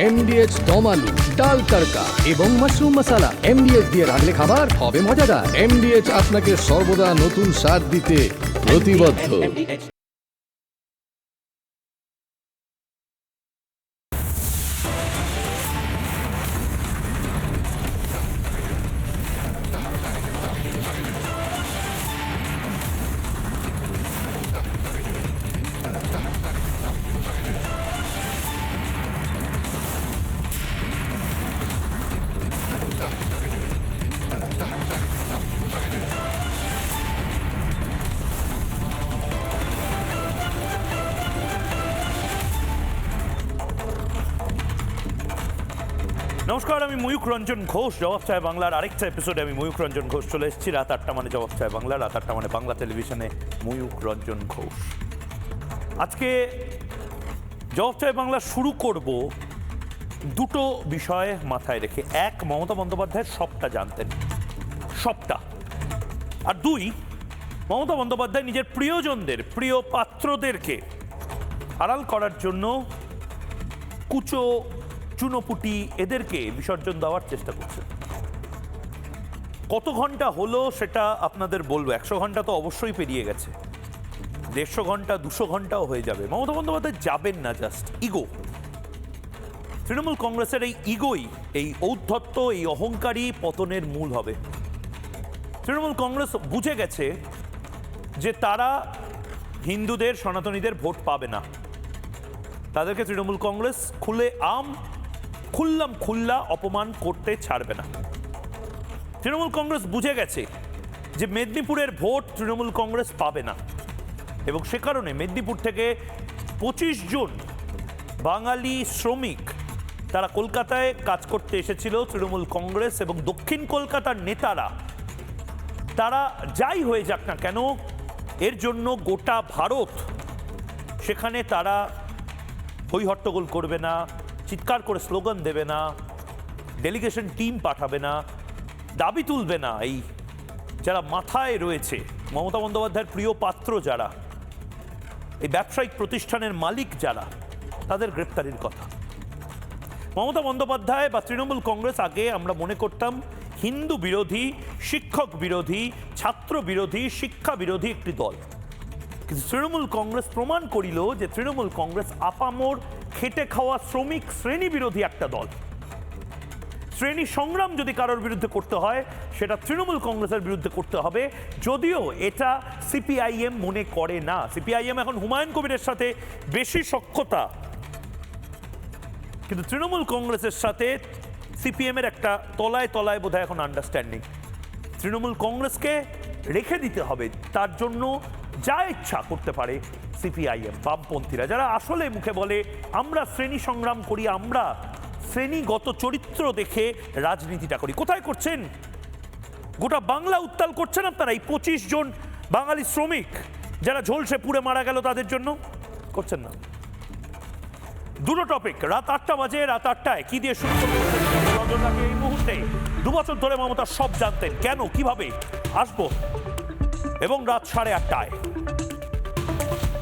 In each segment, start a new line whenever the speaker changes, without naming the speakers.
এমডিএচ দম আলু, ডাল তড়কা এবং মাশরুম মশলা। এমডিএচ দিয়ে রাঁধলে খাবার হবে মজাদার। এমডিএচ আপনাকে সর্বদা নতুন স্বাদ দিতে প্রতিবদ্ধ।
নমস্কার, আমি ময়ূক রঞ্জন ঘোষ। জবাব চায় বাংলার আরেকটা এপিসোডে আমি ময়ূক রঞ্জন ঘোষ চলে এসেছি। রাত 8টা মানে জবাব চায় বাংলা, রাত 8টা মানে বাংলা টেলিভিশনে ময়ূক রঞ্জন ঘোষ। আজকে জবাব চায় বাংলা শুরু করব দুটো বিষয় মাথায় রেখে। এক, মমতা বন্দ্যোপাধ্যায় সবটা জানতেন, সবটা। আর দুই, মমতা বন্দ্যোপাধ্যায় নিজের প্রিয়জনদের, প্রিয় পাত্রদেরকে আড়াল করার জন্য কুচো চুনোপুটি এদেরকে বিসর্জন দেওয়ার চেষ্টা করছে। কত ঘন্টা হলো সেটা আপনাদের বলবো। 100 ঘন্টা তো অবশ্যই পেরিয়ে গেছে, 150 ঘন্টা, 200 ঘন্টাও হয়ে যাবে। মমতা বন্দ্যোপাধ্যায় যাবেন না, জাস্ট ইগো। তৃণমূল কংগ্রেসের এই ইগোই, এই ঔদ্ধত্য, এই অহংকারী পতনের মূল হবে। তৃণমূল কংগ্রেস বুঝে গেছে যে তারা হিন্দুদের, সনাতনীদের ভোট পাবে না। তাদেরকে তৃণমূল কংগ্রেস খুল্লা অপমান করতে ছাড়বে না। তৃণমূল কংগ্রেস বুঝে গেছে যে মেদিনীপুরের ভোট তৃণমূল কংগ্রেস পাবে না, এবং সে কারণে মেদিনীপুর থেকে 25 জন বাঙালি শ্রমিক তারা কলকাতায় কাজ করতে এসেছিল। তৃণমূল কংগ্রেস এবং দক্ষিণ কলকাতার নেতারা, তারা যাই হয়ে যাক না কেন, এর জন্য গোটা ভারত সেখানে তারা হই হট্টগোল করবে না, চিৎকার করে স্লোগান দেবে না, ডেলিগেশন টিম পাঠাবে না, দাবি তুলবে না। এই যারা মাথায় রয়েছে, মমতা বন্দ্যোপাধ্যায়ের প্রিয় পাত্র যারা, এই ব্যবসায়িক প্রতিষ্ঠানের মালিক যারা, তাদের গ্রেপ্তারির কথা। মমতা বন্দ্যোপাধ্যায় বা তৃণমূল কংগ্রেস আগে আমরা মনে করতাম হিন্দু বিরোধী, শিক্ষক বিরোধী, ছাত্র বিরোধী, শিক্ষা বিরোধী একটি দল। কিন্তু তৃণমূল কংগ্রেস প্রমাণ করিল যে তৃণমূল কংগ্রেস আপামর খেটে খাওয়া শ্রমিক শ্রেণী বিরোধী একটা দল। শ্রেণী সংগ্রাম যদি কারোর বিরুদ্ধে করতে হয়, সেটা তৃণমূল কংগ্রেসের বিরুদ্ধে করতে হবে। যদিও এটা সিপিআইএম মনে করে না। সিপিআইএম এখন হুমায়ুন কবিরের সাথে বেশি সখ্যতা, কিন্তু তৃণমূল কংগ্রেসের সাথে সিপিএম এর একটা তলায় তলায় বোধহয় এখন আন্ডারস্ট্যান্ডিং। তৃণমূল কংগ্রেসকে রেখে দিতে হবে, তার জন্য যা ইচ্ছা করতে পারে সিপিআইএম, বামপন্থীরা, যারা আসলে মুখে বলে আমরা শ্রেণী সংগ্রাম করি, আমরা শ্রেণীগত চরিত্র দেখে রাজনীতিটা করি। কোথায় করছেন? গোটা বাংলা উত্তাল করছেন আপনারা। এই 25 জন বাঙালি শ্রমিক যারা ঝলসে পুড়ে মারা গেল, তাদের জন্য করছেন না। দুটো টপিক, রাত 8টা বাজে। রাত 8টায় কি দিয়ে শুরু করবো এই মুহূর্তে? 2 বছর ধরে মমতা সব জানতেন, কেন, কিভাবে, আসবো। এবং রাত 8:30টায়,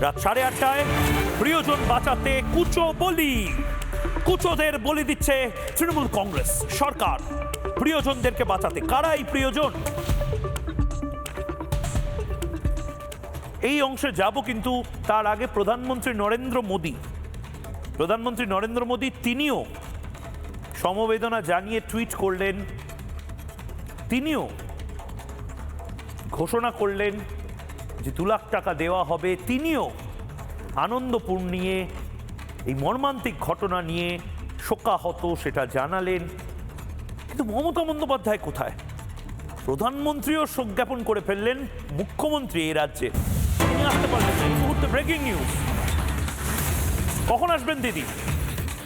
রাত 8:30টায় প্রিয়জন বাঁচাতে কুচো বলি, কুচোদের বলি দিচ্ছে তৃণমূল কংগ্রেস সরকার প্রিয়জনদেরকে বাঁচাতে। কারা এই প্রিয়জন? এই অংশে যাব, কিন্তু তার আগে প্রধানমন্ত্রী নরেন্দ্র মোদী তিনিও সমবেদনা জানিয়ে টুইট করলেন। তিনিও ঘোষণা করলেন যে 2 লাখ টাকা দেওয়া হবে। তিনিও আনন্দপুর নিয়ে, এই মর্মান্তিক ঘটনা নিয়ে শোকাহত সেটা জানালেন। কিন্তু মমতা বন্দ্যোপাধ্যায় কোথায়? প্রধানমন্ত্রীও শোক জ্ঞাপন করে ফেললেন, মুখ্যমন্ত্রী এই রাজ্যে তিনি আসতে পারলেন। এই মুহূর্তে ব্রেকিং নিউজ। কখন আসবেন দিদি?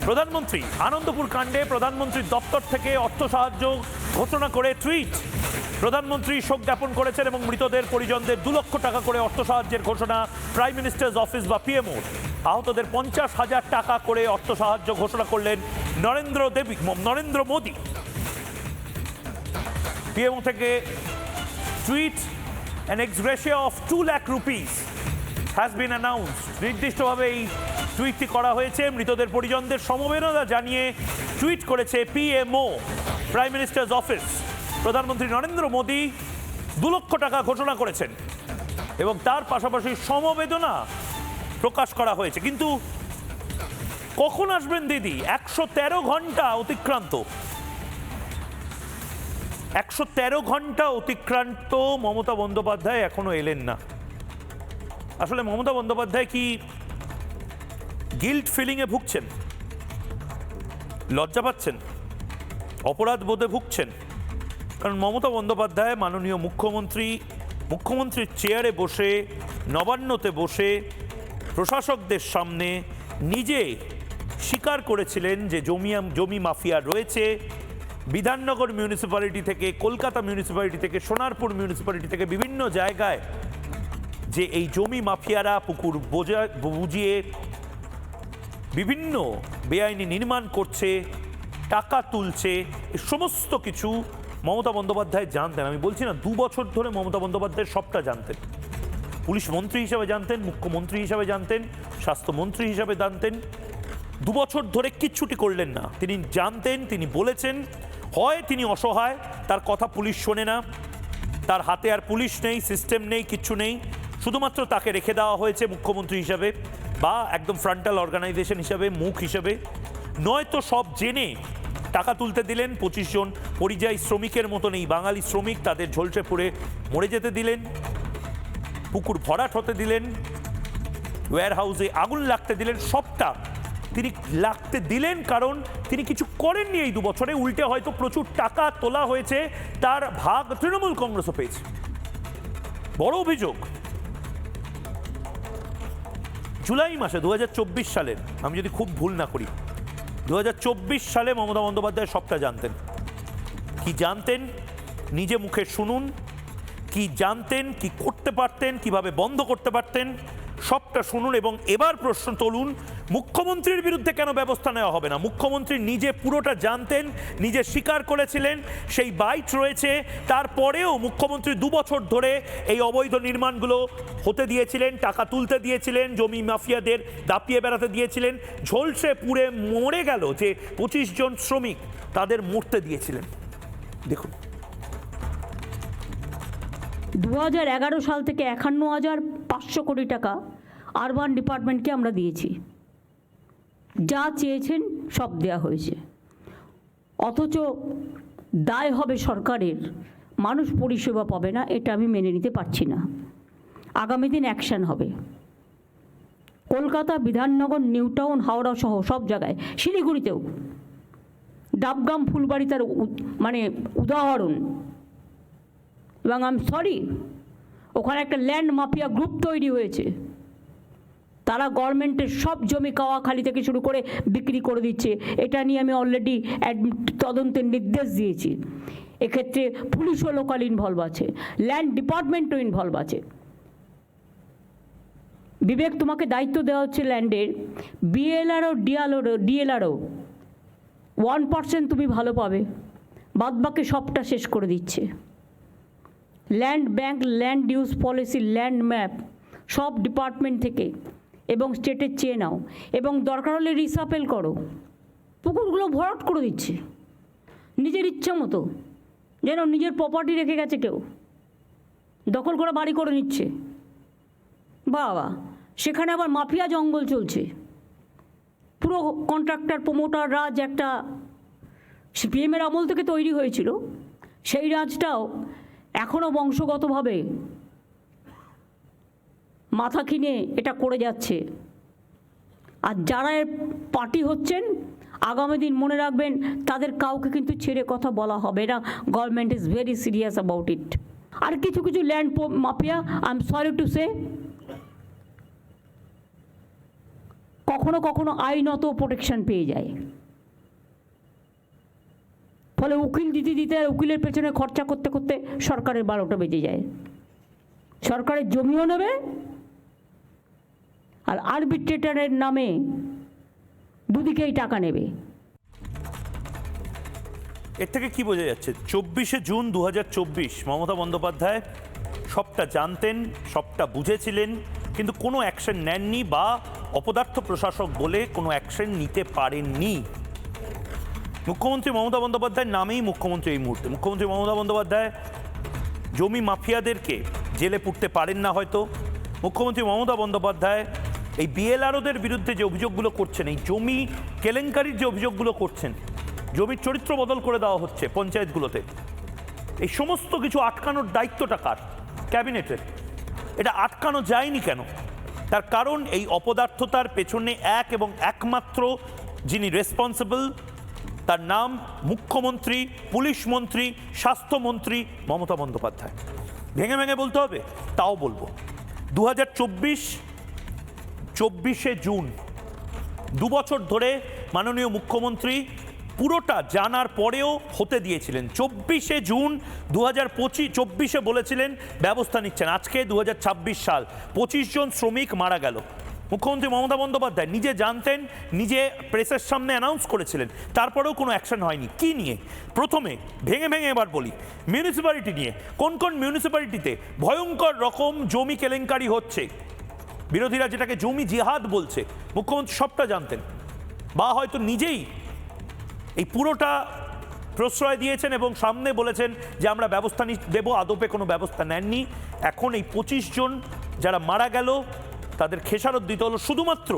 প্রধানমন্ত্রী আনন্দপুর কাণ্ডে প্রধানমন্ত্রীর দপ্তর থেকে অর্থ সাহায্য ঘোষণা করে টুইট। প্রধানমন্ত্রী শোক জ্ঞাপন করেছেন এবং মৃতদের পরিজনদের 2 লক্ষ টাকা করে অর্থ সাহায্যের ঘোষণা। প্রাইম মিনিস্টার্স অফিস বা পিএমও আহতদের 50,000 টাকা করে অর্থ সাহায্য ঘোষণা করলেন নরেন্দ্র মোদী। পিএমও থেকে tweet, an ex gratia of 2 lakh rupees has been announced। নির্দিষ্টভাবে এই টুইটটি করা হয়েছে। মৃতদের পরিজনদের সমবেদনা জানিয়ে টুইট করেছে পিএমও, প্রাইম মিনিস্টার্স অফিস। প্রধানমন্ত্রী নরেন্দ্র মোদী 2 লক্ষ টাকা ঘোষণা করেছেন এবং তার পাশাপাশি সমবেদনা প্রকাশ করা হয়েছে। কিন্তু কখন আসবেন দিদি? 113 ঘন্টা অতিক্রান্ত, 113 ঘন্টা অতিক্রান্ত, মমতা বন্দ্যোপাধ্যায় এখনো এলেন না। আসলে মমতা বন্দ্যোপাধ্যায় কি গিল্ট ফিলিংয়ে ভুগছেন, লজ্জা পাচ্ছেন, অপরাধ বোধে ভুগছেন? কারণ মমতা বন্দ্যোপাধ্যায় মাননীয় মুখ্যমন্ত্রীর চেয়ারে বসে, নবান্নতে বসে প্রশাসকদের সামনে নিজে স্বীকার করেছিলেন যে জমি মাফিয়া রয়েছে। বিধাননগর মিউনিসিপ্যালিটি থেকে, কলকাতা মিউনিসিপ্যালিটি থেকে, সোনারপুর মিউনিসিপ্যালিটি থেকে বিভিন্ন জায়গায় যে এই জমি মাফিয়ারা পুকুর বুঝিয়ে বিভিন্ন বেআইনি নির্মাণ করছে, টাকা তুলছে, এই সমস্ত কিছু মমতা বন্দ্যোপাধ্যায় জানতেন। আমি বলছি না 2 বছর ধরে মমতা বন্দ্যোপাধ্যায় সবটা জানতেন। পুলিশ মন্ত্রী হিসাবে জানতেন, মুখ্যমন্ত্রী হিসাবে জানতেন, স্বাস্থ্যমন্ত্রী হিসাবে জানতেন। 2 বছর ধরে কিচ্ছুটি করলেন না। তিনি জানতেন, তিনি বলেছেন। হয় তিনি অসহায়, তার কথা পুলিশ শোনে না, তার হাতে আর পুলিশ নেই, সিস্টেম নেই, কিচ্ছু নেই, শুধুমাত্র তাকে রেখে দেওয়া হয়েছে মুখ্যমন্ত্রী হিসাবে বা একদম ফ্রন্টাল অর্গানাইজেশন হিসাবে, মুখ হিসাবে। নয়তো সব জেনে টাকা তুলতে দিলেন। 25 জন পরিযায়ী শ্রমিকের মতন এই বাঙালি শ্রমিক, তাদের ঝলসে পড়ে মরে যেতে দিলেন, পুকুর ভরাট হতে দিলেন, ওয়্যার হাউসে আগুন লাগতে দিলেন। সবটা তিনি লাগতে দিলেন কারণ তিনি কিছু করেননি এই 2 বছরে। উল্টে হয়তো প্রচুর টাকা তোলা হয়েছে, তার ভাগ তৃণমূল কংগ্রেসও পেয়েছে। বড় অভিযোগ, জুলাই মাসে 2024 সালের, আমি যদি খুব ভুল না করি, 2024 সালে মমতা বন্দ্যোপাধ্যায় সবটা জানতেন। কি জানতেন নিজে মুখে শুনুন, কি জানতেন, কি করতে পারতেন, কিভাবে বন্ধ করতে পারতেন, সবটা শুনুন। এবং এবার প্রশ্ন তুলুন, মুখ্যমন্ত্রীর বিরুদ্ধে কেন ব্যবস্থা নেওয়া হবে না? মুখ্যমন্ত্রী নিজে পুরোটা জানতেন, নিজে স্বীকার করেছিলেন, সেই বাইট রয়েছে। তারপরেও মুখ্যমন্ত্রী 2 বছর ধরে এই অবৈধ নির্মাণগুলো হতে দিয়েছিলেন, টাকা তুলতে দিয়েছিলেন, জমি মাফিয়াদের দাপিয়ে বেড়াতে দিয়েছিলেন, ঝলসে পুড়ে মরে গেল যে 25 জন শ্রমিক, তাদের মরতে দিয়েছিলেন। দেখুন,
2011 সাল থেকে 51,500 কোটি টাকা আরবান ডিপার্টমেন্টকে আমরা দিয়েছি। যা চেয়েছেন সব দেওয়া হয়েছে, অথচ দায় হবে সরকারের, মানুষ পরিষেবা পাবে না। এটা আমি মেনে নিতে পারছি না। আগামী দিন অ্যাকশন হবে। কলকাতা, বিধাননগর, নিউ টাউন, হাওড়া সহ সব জায়গায়, শিলিগুড়িতেও, ডাবগ্রাম, ফুলবাড়ি তার মানে উদাহরণ। এবং আই এম সরি, ওখানে একটা ল্যান্ড মাফিয়া গ্রুপ তৈরি হয়েছে। তারা গভর্নমেন্টের সব জমি কাওয়াখালি থেকে শুরু করে বিক্রি করে দিচ্ছে। এটা নিয়ে আমি অলরেডি তদন্তের নির্দেশ দিয়েছি। এক্ষেত্রে পুলিশও লোকাল ইনভলভ আছে, ল্যান্ড ডিপার্টমেন্টও ইনভলভ আছে। বিবেক, তোমাকে দায়িত্ব দেওয়া হচ্ছে ল্যান্ডের, বিএলআরও ডিএলআরও 1% তুমি ভালো পাবে, বাদবাকি সবটা শেষ করে দিচ্ছে। Land bank, land use policy, land map সব ডিপার্টমেন্ট থেকে এবং স্টেটের চেয়ে নাও, এবং দরকার হলে রিসাপেল করো। পুকুরগুলো ভরাট করে দিচ্ছে নিজের ইচ্ছা মতো, যেন নিজের প্রপার্টি রেখে গেছে কেউ, দখল করে বাড়ি করে নিচ্ছে। বাবা, সেখানে আবার মাফিয়া জঙ্গল চলছে। পুরো কন্ট্রাক্টর প্রমোটার রাজ একটা সিপিএমের আমল থেকে তৈরি হয়েছিল, সেই রাজটাও এখনও বংশগতভাবে মাথা কিনে এটা করে যাচ্ছে। আর যারা এর পার্টি হচ্ছেন, আগামী দিন মনে রাখবেন, তাদের কাউকে কিন্তু ছেড়ে কথা বলা হবে না। Government is very serious about it. আর কিছু কিছু land mafia, I am sorry to say, কখনো কখনো আইনত প্রোটেকশন পেয়ে যায়। ফলে উকিল দিতে আর উকিলের পেছনে খরচা করতে করতে সরকারের 12টা বেজে যায়। সরকারের জমিও নেবে আর আরবিট্রেটরের নামে দুদিকেই টাকা নেবে।
এর থেকে কি বোঝা যাচ্ছে? 24শে জুন 2024 মমতা বন্দ্যোপাধ্যায় সবটা জানতেন, সবটা বুঝেছিলেন, কিন্তু কোনো অ্যাকশন নেননি বা অপদার্থ প্রশাসক বলে কোনো অ্যাকশন নিতে পারেননি। মুখ্যমন্ত্রী মমতা বন্দ্যোপাধ্যায়ের নামেই মুখ্যমন্ত্রী এই মুহূর্তে। মুখ্যমন্ত্রী মমতা বন্দ্যোপাধ্যায় জমি মাফিয়াদেরকে জেলে পুরতে পারেন না হয়তো। মুখ্যমন্ত্রী মমতা বন্দ্যোপাধ্যায় এই বিএলআরওদের বিরুদ্ধে যে অভিযোগগুলো করছেন, এই জমি কেলেঙ্কারির যে অভিযোগগুলো করছেন, জমির চরিত্র বদল করে দেওয়া হচ্ছে পঞ্চায়েতগুলোতে, এই সমস্ত কিছু আটকানোর দায়িত্বটা কার? ক্যাবিনেটের। এটা আটকানো যায়নি কেন? তার কারণ এই অপদার্থতার পেছনে এক এবং একমাত্র যিনি রেসপন্সিবল, তার নাম মুখ্যমন্ত্রী, পুলিশ মন্ত্রী, স্বাস্থ্যমন্ত্রী মমতা বন্দ্যোপাধ্যায়। ভেঙে ভেঙে বলতে হবে, তাও বলবো। 2024 জুন, 2 বছর ধরে মাননীয় মুখ্যমন্ত্রী পুরোটা জানার পরেও হতে দিয়েছিলেন। 24 জুন 2024 বলেছিলেন ব্যবস্থা নিচ্ছেন। আজকে 2026 সাল, 25 জন শ্রমিক মারা গেল। মুখ্যমন্ত্রী মমতা বন্দ্যোপাধ্যায় নিজে জানতেন, নিজে প্রেসের সামনে অ্যানাউন্স করেছিলেন, তারপরেও কোনো অ্যাকশন হয়নি। কি নিয়ে? প্রথমে ভেঙে ভেঙে এবার বলি, মিউনিসিপ্যালিটি নিয়ে। কোন কোন মিউনিসিপ্যালিটিতে ভয়ঙ্কর রকম জমি কেলেঙ্কারি হচ্ছে, বিরোধীরা যেটাকে জমি জিহাদ বলছে, মুখ্যমন্ত্রী সবটা জানতেন, বা হয়তো নিজেই এই পুরোটা প্রশ্রয় দিয়েছেন এবং সামনে বলেছেন যে আমরা ব্যবস্থা দেব, আদপে কোনো ব্যবস্থা নেননি। এখন এই 25 জন যারা মারা গেল তাদের খেসারত দিতে হলো শুধুমাত্র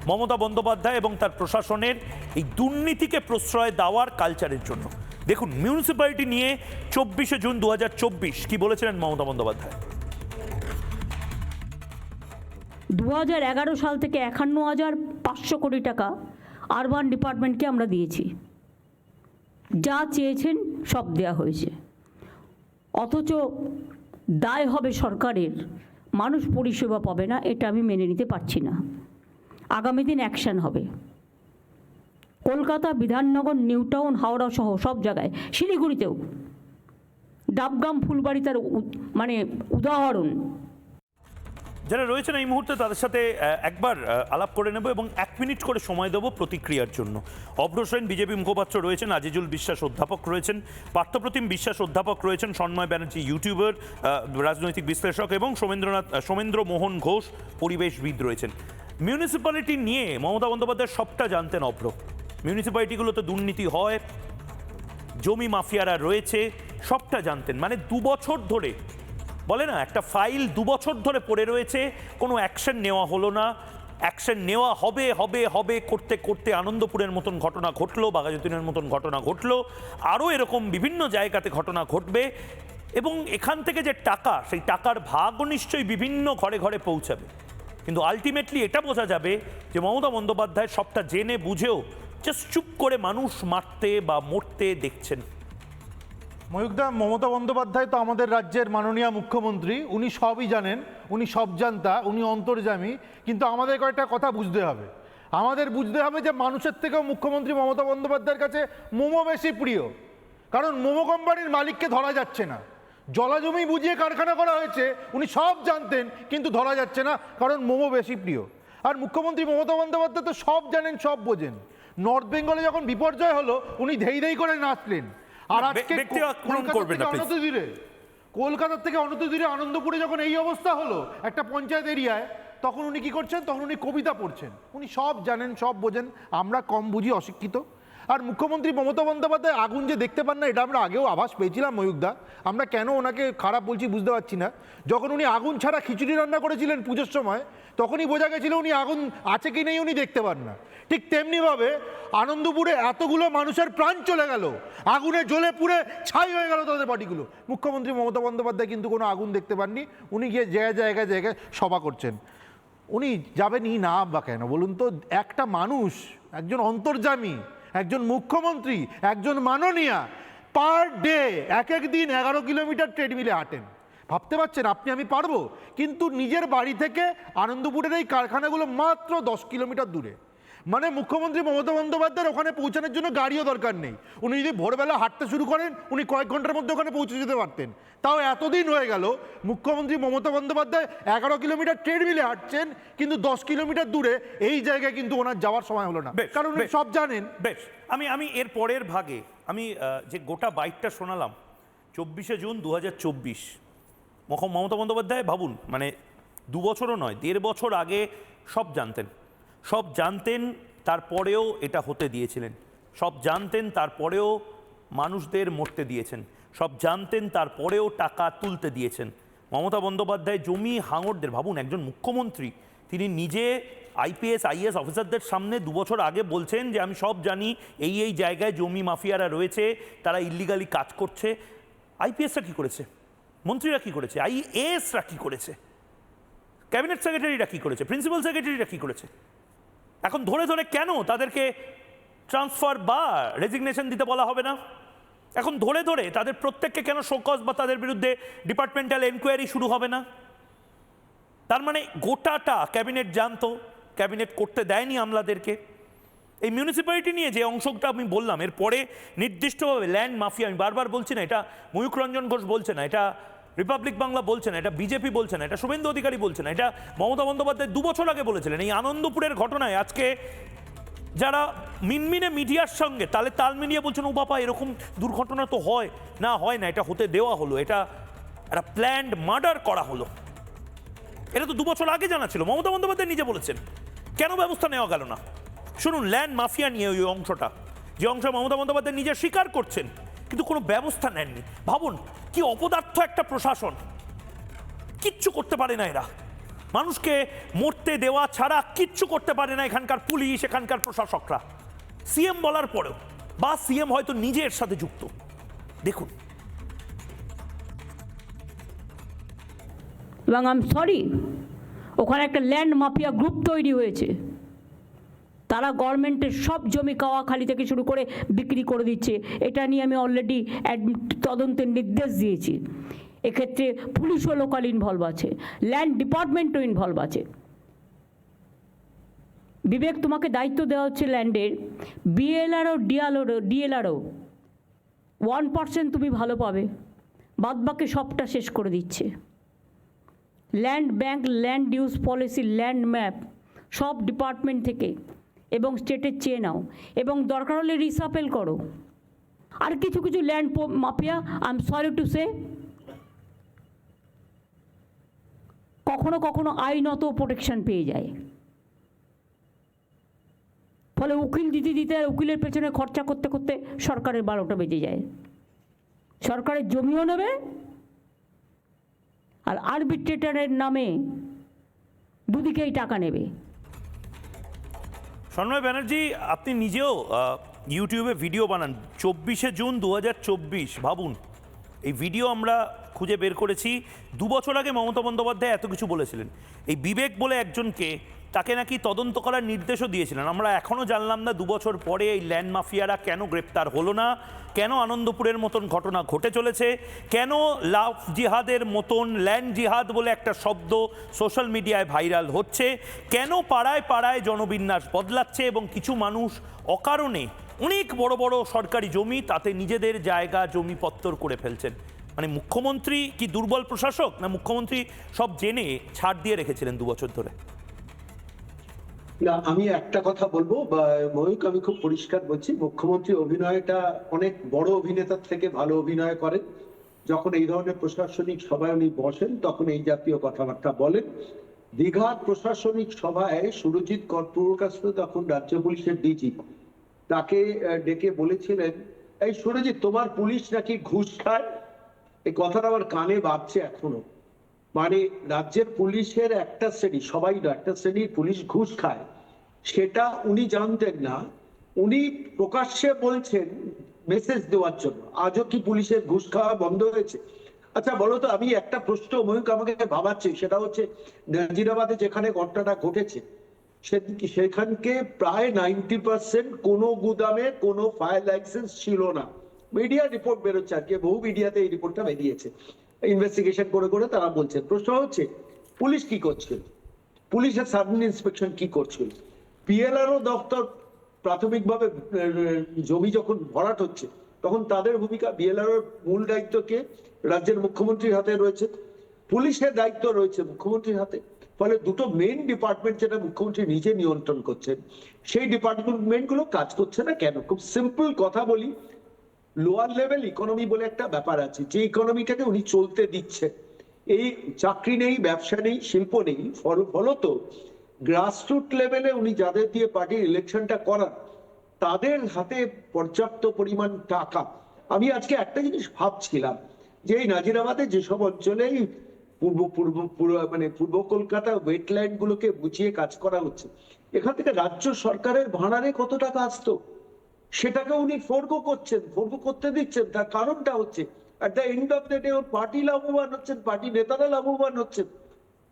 মমতা বন্দ্যোপাধ্যায় এবং তার প্রশাসনের এই দুর্নীতিকে প্রশ্রয় দেওয়ার কালচারের জন্য। দেখুন মিউনিসিপ্যালিটি নিয়ে 24 জুন 2024 কি বলেছিলেন মমতা বন্দ্যোপাধ্যায়।
2011 সাল থেকে 51,500 কোটি টাকা আরবান ডিপার্টমেন্টকে আমরা দিয়েছি। যা চেয়েছেন সব দেয়া হয়েছে, অথচ দায় হবে সরকারের, মানুষ পরিষেবা পাবে না। এটা আমি মেনে নিতে পারছি না। আগামী দিন অ্যাকশন হবে। কলকাতা, বিধাননগর, নিউ টাউন, হাওড়া সহ সব জায়গায়, শিলিগুড়িতেও, ডাবগ্রাম, ফুলবাড়ি তার মানে উদাহরণ।
যারা রয়েছেন এই মুহূর্তে তাদের সাথে একবার আলাপ করে নেব এবং 1 মিনিট করে সময় দেবো প্রতিক্রিয়ার জন্য। অভ্র সেন বিজেপি মুখপাত্র রয়েছেন, আজিজুল বিশ্বাস অধ্যাপক রয়েছেন, পার্থপ্রতিম বিশ্বাস অধ্যাপক রয়েছেন, সন্ময় ব্যানার্জি ইউটিউবার, রাজনৈতিক বিশ্লেষক, এবং সোমেন্দ্র মোহন ঘোষ পরিবেশবিদ রয়েছেন। মিউনিসিপ্যালিটি নিয়ে মমতা বন্দ্যোপাধ্যায় সবটা জানতেন অভ্র। মিউনিসিপ্যালিটিগুলোতে দুর্নীতি হয়, জমি মাফিয়ারা রয়েছে, সবটা জানতেন। মানে 2 বছর ধরে, বলে না একটা ফাইল 2 বছর ধরে পড়ে রয়েছে, কোনো অ্যাকশন নেওয়া হলো না। অ্যাকশন নেওয়া হবে হবে হবে করতে করতে আনন্দপুরের মতন ঘটনা ঘটলো, বাঘাযতীনের মতন ঘটনা ঘটলো, আরও এরকম বিভিন্ন জায়গাতে ঘটনা ঘটবে, এবং এখান থেকে যে টাকা, সেই টাকার ভাগও নিশ্চয়ই বিভিন্ন ঘরে ঘরে পৌঁছাবে। কিন্তু আলটিমেটলি এটা বোঝা যাবে যে মমতা বন্দ্যোপাধ্যায় সবটা জেনে বুঝেও জাস্ট চুপ করে মানুষ মারতে বা মরতে দেখছেন।
ময়ূকদা, মমতা বন্দ্যোপাধ্যায় তো আমাদের রাজ্যের মাননীয় মুখ্যমন্ত্রী, উনি সবই জানেন, উনি সব জানতা, উনি অন্তর্যামী। কিন্তু আমাদের কয়েকটা কথা বুঝতে হবে। আমাদের বুঝতে হবে যে মানুষের থেকেও মুখ্যমন্ত্রী মমতা বন্দ্যোপাধ্যায়ের কাছে মোমো বেশি প্রিয়। কারণ মোমো কোম্পানির মালিককে ধরা যাচ্ছে না, জলাজমি বুঝিয়ে কারখানা করা হয়েছে, উনি সব জানতেন কিন্তু ধরা যাচ্ছে না, কারণ মোমো বেশি প্রিয়। আর মুখ্যমন্ত্রী মমতা বন্দ্যোপাধ্যায় তো সব জানেন, সব বোঝেন। নর্থ বেঙ্গলে যখন বিপর্যয় হলো উনি ধেই ধেই করে নাচলেন। আর আজকে কলকাতার থেকে অনতি দূরে আনন্দপুরে যখন এই অবস্থা হলো একটা পঞ্চায়েত এরিয়ায়, তখন উনি কি করছেন? তখন উনি কবিতা পড়ছেন। উনি সব জানেন, সব বোঝেন, আমরা কম বুঝি, অশিক্ষিত। আর মুখ্যমন্ত্রী মমতা বন্দ্যোপাধ্যায় আগুন যে দেখতে পান না, এটা আমরা আগেও আভাস পেয়েছিলাম ময়ূকদা। আমরা কেন ওনাকে খারাপ বলছি বুঝতে পারছি না। যখন উনি আগুন ছাড়া খিচুড়ি রান্না করেছিলেন পুজোর সময়, তখনই বোঝা গেছিল উনি আগুন আছে কি নেই উনি দেখতে পান না। ঠিক তেমনিভাবে আনন্দপুরে এতগুলো মানুষের প্রাণ চলে গেল, আগুনে জ্বলে পুড়ে ছাই হয়ে গেল তাদের বাড়িগুলো। মুখ্যমন্ত্রী মমতা বন্দ্যোপাধ্যায় কিন্তু কোনো আগুন দেখতে পাননি। উনি গিয়ে জায়গায় জায়গায় সভা করছেন। উনি যাবেনই না বা কেন বলুন তো? একটা মানুষ, একজন অন্তর্যামী, একজন মুখ্যমন্ত্রী, একজন মাননীয়া, পার ডে এক দিন 11 কিলোমিটার ট্রেডমিলে হাঁটেন। ভাবতে পারছেন আপনি আমি পারবো? কিন্তু নিজের বাড়ি থেকে আনন্দপুরের এই কারখানাগুলো মাত্র 10 কিলোমিটার দূরে। মানে মুখ্যমন্ত্রী মমতা বন্দ্যোপাধ্যায়ের ওখানে পৌঁছানোর জন্য গাড়িও দরকার নেই। উনি যদি ভোরবেলা হাঁটতে শুরু করেন, উনি কয়েক ঘন্টার মধ্যে ওখানে পৌঁছে যেতে পারতেন। তাও এতদিন হয়ে গেল মুখ্যমন্ত্রী মমতা বন্দ্যোপাধ্যায় 11 কিলোমিটার ট্রেডমিলে হাঁটছেন, কিন্তু 10 কিলোমিটার দূরে এই জায়গায় কিন্তু ওনার যাওয়ার সময় হলো না, কারণ উনি সব জানেন।
বেশ, আমি এর পরের ভাগে আমি যে গোটা বাইটটা শোনালাম 24 জুন 2024, মমতা বন্দ্যোপাধ্যায় ভাবুন, মানে 2 বছরও নয়, 1.5 বছর আগে সব জানতেন। সব জানতেন, তারপরেও এটা হতে দিয়েছিলেন। সব জানতেন, তারপরেও মানুষদের মরতে দিয়েছেন। সব জানতেন, তারপরেও টাকা তুলতে দিয়েছেন। মমতা বন্দ্যোপাধ্যায় জমি হাঙরদের, ভাবুন একজন মুখ্যমন্ত্রী, তিনি নিজে আইপিএস আইএস অফিসারদের সামনে 2 বছর আগে বলছেন যে আমি সব জানি, এই জায়গায় জমি মাফিয়ারা রয়েছে, তারা ইল্লিগালি কাজ করছে। আইপিএসরা কী করেছে? মন্ত্রীরা কী করেছে? আইএএসরা কী করেছে? ক্যাবিনেট সেক্রেটারিরা কী করেছে? প্রিন্সিপাল সেক্রেটারিরা কী করেছে? এখন ধরে ধরে কেন তাদেরকে ট্রান্সফার বা রেজিগনেশন দিতে বলা হবে না? এখন ধরে ধরে তাদের প্রত্যেককে কেন শোকজ বা তাদের বিরুদ্ধে ডিপার্টমেন্টাল এনকোয়ারি শুরু হবে না? তার মানে গোটাটা ক্যাবিনেট জানতো, ক্যাবিনেট করতে দেয়নি আমলাদেরকে। এই মিউনিসিপ্যালিটি নিয়ে যে অংশটা আমি বললাম, এরপরে নির্দিষ্টভাবে ল্যান্ড মাফিয়া, আমি বারবার বলছি না, এটা ময়ূখ রঞ্জন ঘোষ বলছে না, এটা রিপাবলিক বাংলা বলছে না, এটা বিজেপি বলছে না, এটা শুভেন্দু অধিকারী বলছে না, এটা মমতা বন্দ্যোপাধ্যায় 2 বছর আগে বলেছিলেন। এই আনন্দপুরের ঘটনায় আজকে যারা মিনমিনে মিডিয়ার সঙ্গে তাল মিলিয়ে বলছেন, ও বাবা এরকম দুর্ঘটনা তো হয় না, এটা হতে দেওয়া হলো, এটা একটা প্ল্যান্ড মার্ডার করা হলো, এটা তো 2 বছর আগে জানা ছিল। মমতা বন্দ্যোপাধ্যায় নিজে বলেছেন, কেন ব্যবস্থা নেওয়া গেল না? শুনুন, ল্যান্ড মাফিয়া নিয়ে ওই অংশটা, যে অংশ মমতা বন্দ্যোপাধ্যায় নিজে স্বীকার করছেন, কিন্তু কোনো ব্যবস্থা নেননি। ভাবুন কি অপদার্থ একটা প্রশাসন, কিচ্ছু করতে পারে না এরা, মানুষকে মরতে দেওয়া ছাড়া কিচ্ছু করতে পারে না এখানকার পুলিশ, এখানকার প্রশাসকরা। সিএম বলার পরেও, বা সিএম হয়তো নিজে এর সাথে যুক্ত। দেখুন,
এবং আই এম সরি, ওখানে একটা ল্যান্ড মাফিয়া গ্রুপ তৈরি হয়েছে, তারা গভর্নমেন্টের সব জমি কাওয়াখালি থেকে শুরু করে বিক্রি করে দিচ্ছে। এটা নিয়ে আমি অলরেডি তদন্তের নির্দেশ দিয়েছি। এক্ষেত্রে পুলিশও লোকাল ইনভলভ আছে, ল্যান্ড ডিপার্টমেন্টও ইনভলভ আছে। বিবেক, তোমাকে দায়িত্ব দেওয়া হচ্ছে ল্যান্ডের, বিএলআরও ডিএলআরও 1% তুমি ভালো পাবে, বাদবাকি সবটা শেষ করে দিচ্ছে। Land bank, land use policy, land map সব ডিপার্টমেন্ট থেকে এবং স্টেটের চেয়ে নাও, এবং দরকার হলে রিসাপেল করো। আর কিছু কিছু land mafia, I am sorry to say, কখনো কখনো আইনত প্রোটেকশন পেয়ে যায়, ফলে উকিল দিতে আর উকিলের পেছনে খরচা করতে করতে সরকারের 12টা বেজে যায়। সরকারের জমিও নেবে, আর আরবিট্রেটরের নামে দুদিকেই টাকা নেবে।
সন্ময় ব্যানার্জি, আপনি নিজেও ইউটিউবে ভিডিও বানান। 24শে জুন 2024, ভাবুন এই ভিডিও আমরা খুঁজে বের করেছি। 2 বছর আগে মমতা বন্দ্যোপাধ্যায় এত কিছু বলেছিলেন। এই বিবেক বলে একজনকে, তাকে নাকি তদন্ত করার নির্দেশও দিয়েছিলেন। আমরা এখনও জানলাম না 2 বছর পরে এই ল্যান্ড মাফিয়ারা কেন গ্রেপ্তার হলো না, কেন আনন্দপুরের মতন ঘটনা ঘটে চলেছে, কেন লাভ জিহাদের মতন ল্যান্ড জিহাদ বলে একটা শব্দ সোশ্যাল মিডিয়ায় ভাইরাল হচ্ছে, কেন পাড়ায় পাড়ায় জনবিন্যাস বদলাচ্ছে এবং কিছু মানুষ অকারণে অনেক বড় বড় সরকারি জমি, তাতে নিজেদের জায়গা জমিপত্তর করে ফেলছেন। মানে মুখ্যমন্ত্রী কি দুর্বল প্রশাসক, না মুখ্যমন্ত্রী সব জেনে ছাড় দিয়ে রেখেছিলেন 2 বছর ধরে?
না, আমি একটা কথা বলবো, ময়ূক, আমি খুব পরিষ্কার বলছি, মুখ্যমন্ত্রী অভিনয়টা অনেক বড় অভিনেতার থেকে ভালো অভিনয় করেন। যখন এই ধরনের প্রশাসনিক সভায় উনি বসেন, তখন এই জাতীয় কথাবার্তা বলেন। দীঘার প্রশাসনিক সভায় সুরজিৎ কর্পূরকাস্ত, তখন রাজ্য পুলিশের ডিজি, তাকে ডেকে বলেছিলেন, এই সুরজিৎ, তোমার পুলিশ নাকি ঘুষ খায়। এই কথাটা আমার কানে বাজছে এখনো। মানে রাজ্যের পুলিশের একটা শ্রেণী, সবাই না, একটা শ্রেণীর পুলিশ ঘুষ খায়, সেটা উনি জানতেন না। উনি প্রকাশ্যে বলছেন মেসেজ দেওয়ার জন্য। আজও কি পুলিশের ঘুষ খাওয়া বন্ধ হয়েছে? আচ্ছা বলো তো, আমি একটা প্রশ্ন ময়ূক আমাকে ভাবাচ্ছি, সেটা হচ্ছে নাজিরাবাদে যেখানে ঘটনাটা ঘটেছে, সেখানকে প্রায় 90% কোনো গুদামে কোনো ফায়ার লাইসেন্স ছিল না। মিডিয়া রিপোর্ট বেরোচ্ছে, আর কি বহু মিডিয়াতে এই রিপোর্টটা বেরিয়েছে, ইনভেস্টিগেশন করে করে তারা বলছে। প্রশ্ন হচ্ছে পুলিশ কি করছিল, পুলিশের সাব ইন্সপেকশন কি করছিল, বিএলআরও দপ্তর প্রাথমিকভাবে জমি যখন ভরাট হচ্ছে তখন তাদের ভূমিকা, বিএলআরও মূল দায়িত্ব কে? রাজ্যের মুখ্যমন্ত্রীর হাতে রয়েছে, পুলিশের দায়িত্ব রয়েছে মুখ্যমন্ত্রীর হাতে। ফলে দুটো মেইন ডিপার্টমেন্ট যেটা মুখ্যমন্ত্রী নিজে নিয়ন্ত্রণ করছেন, সেই ডিপার্টমেন্ট গুলো কাজ করছে না কেন? খুব সিম্পল কথা বলি, লোয়ার লেভেল ইকোনমি বলে একটা ব্যাপার আছে, যে ইকোনমিটাকে উনি চলতে দিচ্ছে। এই চাকরি নেই, ব্যবসা নেই, শিল্প নেই, ফলত গ্রাসরুট লেভেলে উনি যাদের দিয়ে পার্টির ইলেকশনটা করান তাদের হাতে পর্যাপ্ত পরিমাণ টাকা। আমি আজকে একটা জিনিস ভাবছিলাম যে এই নাজিরাবাদে যেসব অঞ্চলেই পূর্ব কলকাতা ওয়েটল্যান্ড গুলোকে বুঝিয়ে কাজ করা হচ্ছে, এখান থেকে রাজ্য সরকারের ভাড়ারে কত টাকা আসতো সেটাকে উনি ফোরগো করতে দিচ্ছেন। তার কারণটা হচ্ছে at the end of the day or party লাভবান হচ্ছেন, পার্টি নেতারা লাভবান হচ্ছেন।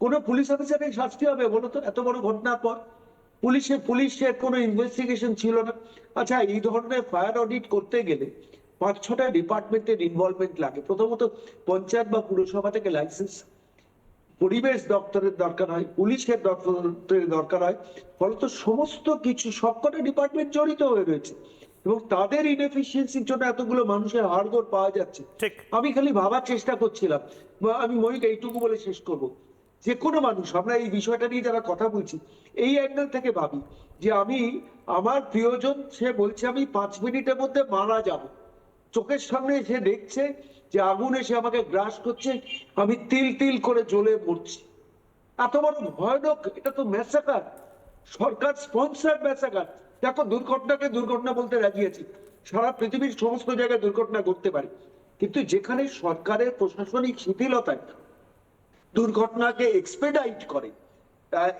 কোন পুলিশ অফিসারের শাস্তি হবে বলো তো এত বড় ঘটনার পর? পুলিশের কোনো ইনভেস্টিগেশন ছিল না। আচ্ছা, এই ধরনের ফায়ার অডিট করতে গেলে 5-6টা ডিপার্টমেন্টের ইনভলভমেন্ট লাগে। প্রথমত পঞ্চায়েত বা পুরসভা থেকে লাইসেন্স, পরিবেশ দপ্তরের দরকার হয়, পুলিশের দপ্তরের দরকার হয়। ফলত সমস্ত কিছু সবকটা ডিপার্টমেন্ট জড়িত হয়ে রয়েছে এবং তাদের ইনএফিসিয়েন্সির জন্য এতগুলো মানুষের হাড়গোড় পাওয়া যাচ্ছে।
ঠিক।
আমি খালি ভাবার চেষ্টা করছিলাম, আমি মহিক এইটুকু বলে শেষ করব, যে কোনো মানুষ আমরা এই বিষয়টা নিয়ে যারা কথা বলছি এই অ্যাঙ্গেল থেকে ভাবি যে আমার প্রিয়জন সে বলছে আমি 5 মিনিটের মধ্যে মারা যাব, চোখের সামনে সে দেখছে যে আগুন এসে আমাকে গ্রাস করছে, আমি তিল তিল করে জ্বলে মরছি। এত বড় ভয়ানক, এটা তো ম্যাসাকার, সরকার স্পন্সার ম্যাসাকার। দেখো, দুর্ঘটনাকে দুর্ঘটনা বলতে রাজি আছি, সারা পৃথিবীর সমস্ত জায়গায় দুর্ঘটনা ঘটতে পারে, কিন্তু যেখানে সরকারের প্রশাসনিক শিথিলতায় দুর্ঘটনাকে এক্সপেডাইট করে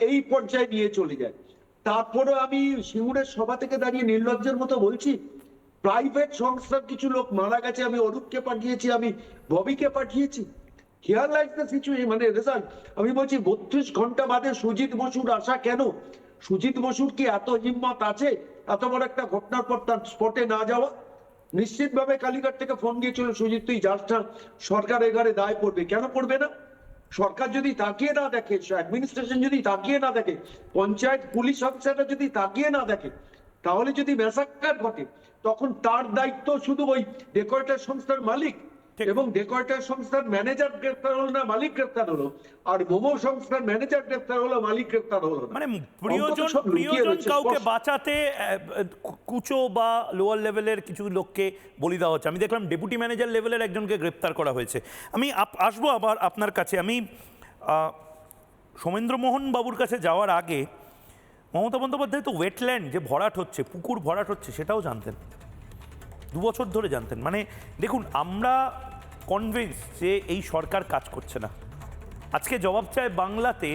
এই পর্যায়ে নিয়ে চলে যায়। তারপরে আমি সিঙ্গুরের সভা থেকে দাঁড়িয়ে নির্লজ্জের মতো বলছি প্রাইভেট সংস্থার কিছু লোক মারা গেছে, আমি অরূপকে পাঠিয়েছি, আমি ববিকে পাঠিয়েছি। হিয়ার লাইক দ্য সিচুয়েশন, মানে রেজাল্ট। আমি বলছি 32 ঘন্টা বাদে সুজিত বসুর আসা কেন? সুজিত বসুর কি এত হিম্মত আছে এত বড় একটা ঘটনার পর তার স্পটে না যাওয়া? নিশ্চিতভাবে কালীঘাট থেকে ফোন গিয়েছিল, সুজিত তুই যাস না, সরকার এগারে দায় পড়বে। কেন পড়বে না? সরকার যদি তাকিয়ে না দেখে, অ্যাডমিনিস্ট্রেশন যদি তাকিয়ে না দেখে, পঞ্চায়েত পুলিশ অফিসাররা যদি তাকিয়ে না দেখে, তাহলে যদি ম্যাসাকার ঘটে তখন তার দায়িত্ব শুধু ওই ডেকোরেটর সংস্থার মালিক, এবং ডেকোরেটর সংস্থার ম্যানেজার গ্রেফতার হলো না, মালিক গ্রেফতার হলো, আর মোমো সংস্থার ম্যানেজার গ্রেফতার হলো, মালিক গ্রেফতার হলো না।
মানে প্রিয়জন কাউকে বাঁচাতে কুচো বা লোয়ার লেভেলের কিছু লোককে বলি দেওয়া হচ্ছে। আমি দেখলাম ডেপুটি ম্যানেজার লেভেলের একজনকে গ্রেফতার করা হয়েছে। আমি আসবো আবার আপনার কাছে। আমি সৌমেন্দ্র মোহন বাবুর কাছে যাওয়ার আগে, মমতা বন্দ্যোপাধ্যায় তো ওয়েটল্যান্ড যে ভরাট হচ্ছে, পুকুর ভরাট হচ্ছে, সেটাও জানতেন, 2 বছর ধরে জানতেন। মানে দেখুন, আমরা কনভিন্স যে এই সরকার কাজ করছে না। আজকে জবাব চায় বাংলাতে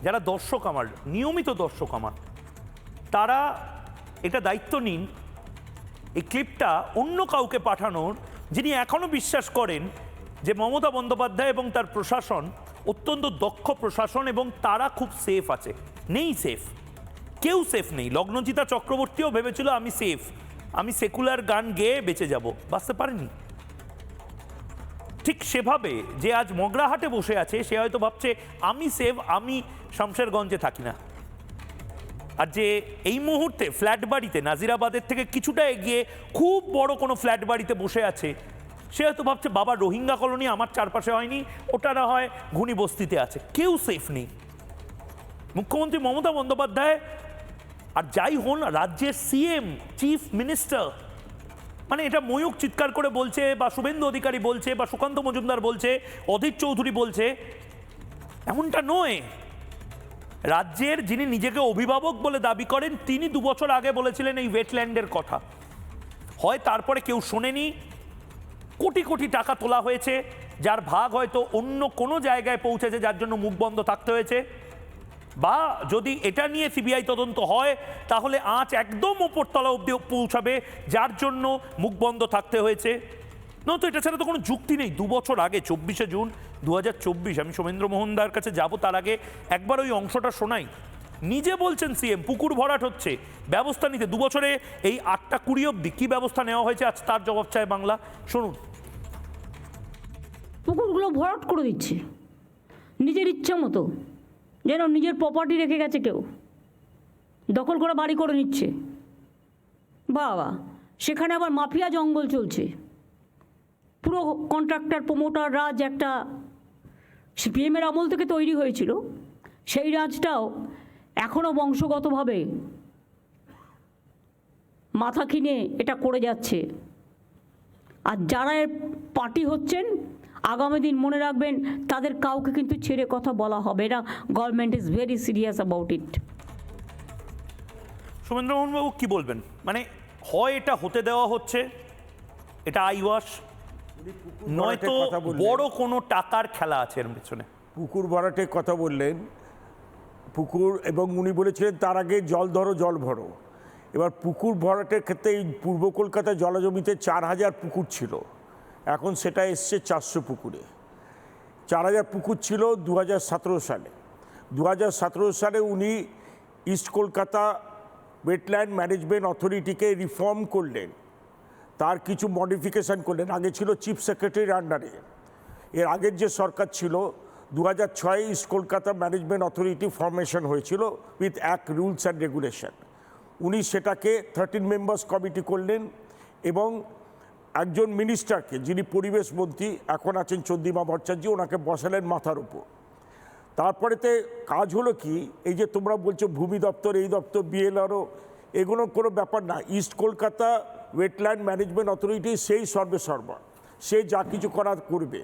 যারা দর্শক আমার, নিয়মিত দর্শক আমার, তারা এটা দায়িত্ব নিন এই ক্লিপটা অন্য কাউকে পাঠানোর, যিনি এখনও বিশ্বাস করেন যে মমতা বন্দ্যোপাধ্যায় এবং তার প্রশাসন অত্যন্ত দক্ষ প্রশাসন এবং তারা খুব সেফ আছে। নেই সেফ, কেউ সেফ নেই। লগ্নজিতা চক্রবর্তীও ভেবেছিল আমি সেফ, আমি সেকুলার গান গেয়ে বেঁচে যাব, বাঁচতে পারেনি। ঠিক সেভাবে যে আজ মগরাহাটে বসে আছে, সে হয়তো ভাবছে আমি সেফ, আমি শামশেরগঞ্জে থাকি না। আর যে এই মুহূর্তে ফ্ল্যাট বাড়িতে নাজিরাবাদের থেকে কিছুটা এগিয়ে খুব বড় কোনো ফ্ল্যাট বাড়িতে বসে আছে, সে হয়তো ভাবছে বাবা রোহিঙ্গা কলোনি আমার চারপাশে হয়নি, ওটা না হয় ঘুনি বস্তিতে আছে। কেউ সেফ নেই। মুখ্যমন্ত্রী মমতা বন্দ্যোপাধ্যায় আর যাই হন রাজ্যের সিএম, চিফ মিনিস্টার, মানে এটা ময়ূক চিৎকার করে বলছে, বা শুভেন্দু অধিকারী বলছে, বা সুকান্ত মজুমদার বলছে, অধীর চৌধুরী বলছে, এমনটা নয়। রাজ্যের যিনি নিজেকে অভিভাবক বলে দাবি করেন, তিনি 2 বছর আগে বলেছিলেন এই ওয়েটল্যান্ডের কথা। হয় তারপরে কেউ শোনেনি, কোটি কোটি টাকা তোলা হয়েছে, যার ভাগ হয়তো অন্য কোনো জায়গায় পৌঁছেছে, যার জন্য মুখ বন্ধ থাকতে হয়েছে, বা যদি এটা নিয়ে সিবিআই তদন্ত হয় তাহলে আঁচ একদম উপরতলা অব্দি পৌঁছাবে, যার জন্য মুখ বন্ধ থাকতে হয়েছে। নয়তো এটা ছাড়া তো কোনো যুক্তি নেই। 2 বছর আগে 24শে জুন 2024, আমি সৌমেন্দ্র মোহনদার কাছে যাব তার আগে একবার ওই অংশটা শোনাই। নিজে বলছেন সিএম পুকুর ভরাট হচ্ছে, ব্যবস্থা নিতে 2 বছরে এই 8টা 20 অব্দি কী ব্যবস্থা নেওয়া হয়েছে, আজ তার জবাব চায় বাংলা। শুনুন।
পুকুরগুলো ভরাট করে দিচ্ছে নিজের ইচ্ছা মতো, যেন নিজের প্রপার্টি রেখে গেছে কেউ, দখল করে বাড়ি করে নিচ্ছে। বাবা, সেখানে আবার মাফিয়া জঙ্গল চলছে। পুরো কন্ট্রাক্টর প্রমোটার রাজ একটা সিপিএমের আমল থেকে তৈরি হয়েছিল, সেই রাজটাও এখনও বংশগতভাবে মাথা কিনে এটা করে যাচ্ছে। আর যারা এর পার্টি হচ্ছেন আগামী দিন মনে রাখবেন তাদের কাউকে কিন্তু ছেড়ে কথা বলা হবে না। Government is very serious about it.
Somendramohan babu কি বলবেন? মানে হয় এটা হতে দেওয়া হচ্ছে, এটা আইওয়াশ, নয়তো বড় কোনো টাকার খেলা আছে এর পেছনে।
পুকুর ভরাটের কথা বললেন, পুকুর, এবং উনি বলেছিলেন তার আগে জল ধরো জল ভরো। এবার পুকুর ভরাটের ক্ষেত্রে এই পূর্ব কলকাতায় জলজমিতে 4000 পুকুর ছিল, এখন সেটা এসছে 400 পুকুরে। 4000 পুকুর ছিল 2017 সালে। 2017 সালে উনি ইস্ট কলকাতা ওয়েটল্যান্ড ম্যানেজমেন্ট অথরিটিকে রিফর্ম করলেন, তার কিছু মডিফিকেশান করলেন। আগে ছিল চিফ সেক্রেটারির আন্ডারে, এর আগের যে সরকার ছিল 2006 east Kolkata management authority formation হয়েছিল with act rules and regulation. উনি সেটাকে 13 মেম্বার্স কমিটি করলেন এবং একজন মিনিস্টারকে, যিনি পরিবেশ মন্ত্রী এখন আছেন চন্দ্রিমা ভট্টাচার্য, ওনাকে বসালেন মাথার উপর। তারপরেতে কাজ হলো কি, এই যে তোমরা বলছো ভূমি দপ্তর, এই দপ্তর, বিএলআরও, এগুলো কোনো ব্যাপার না। East Kolkata wetland management authority সেই সর্বেসর্বা, সে যা কিছু করার করবে।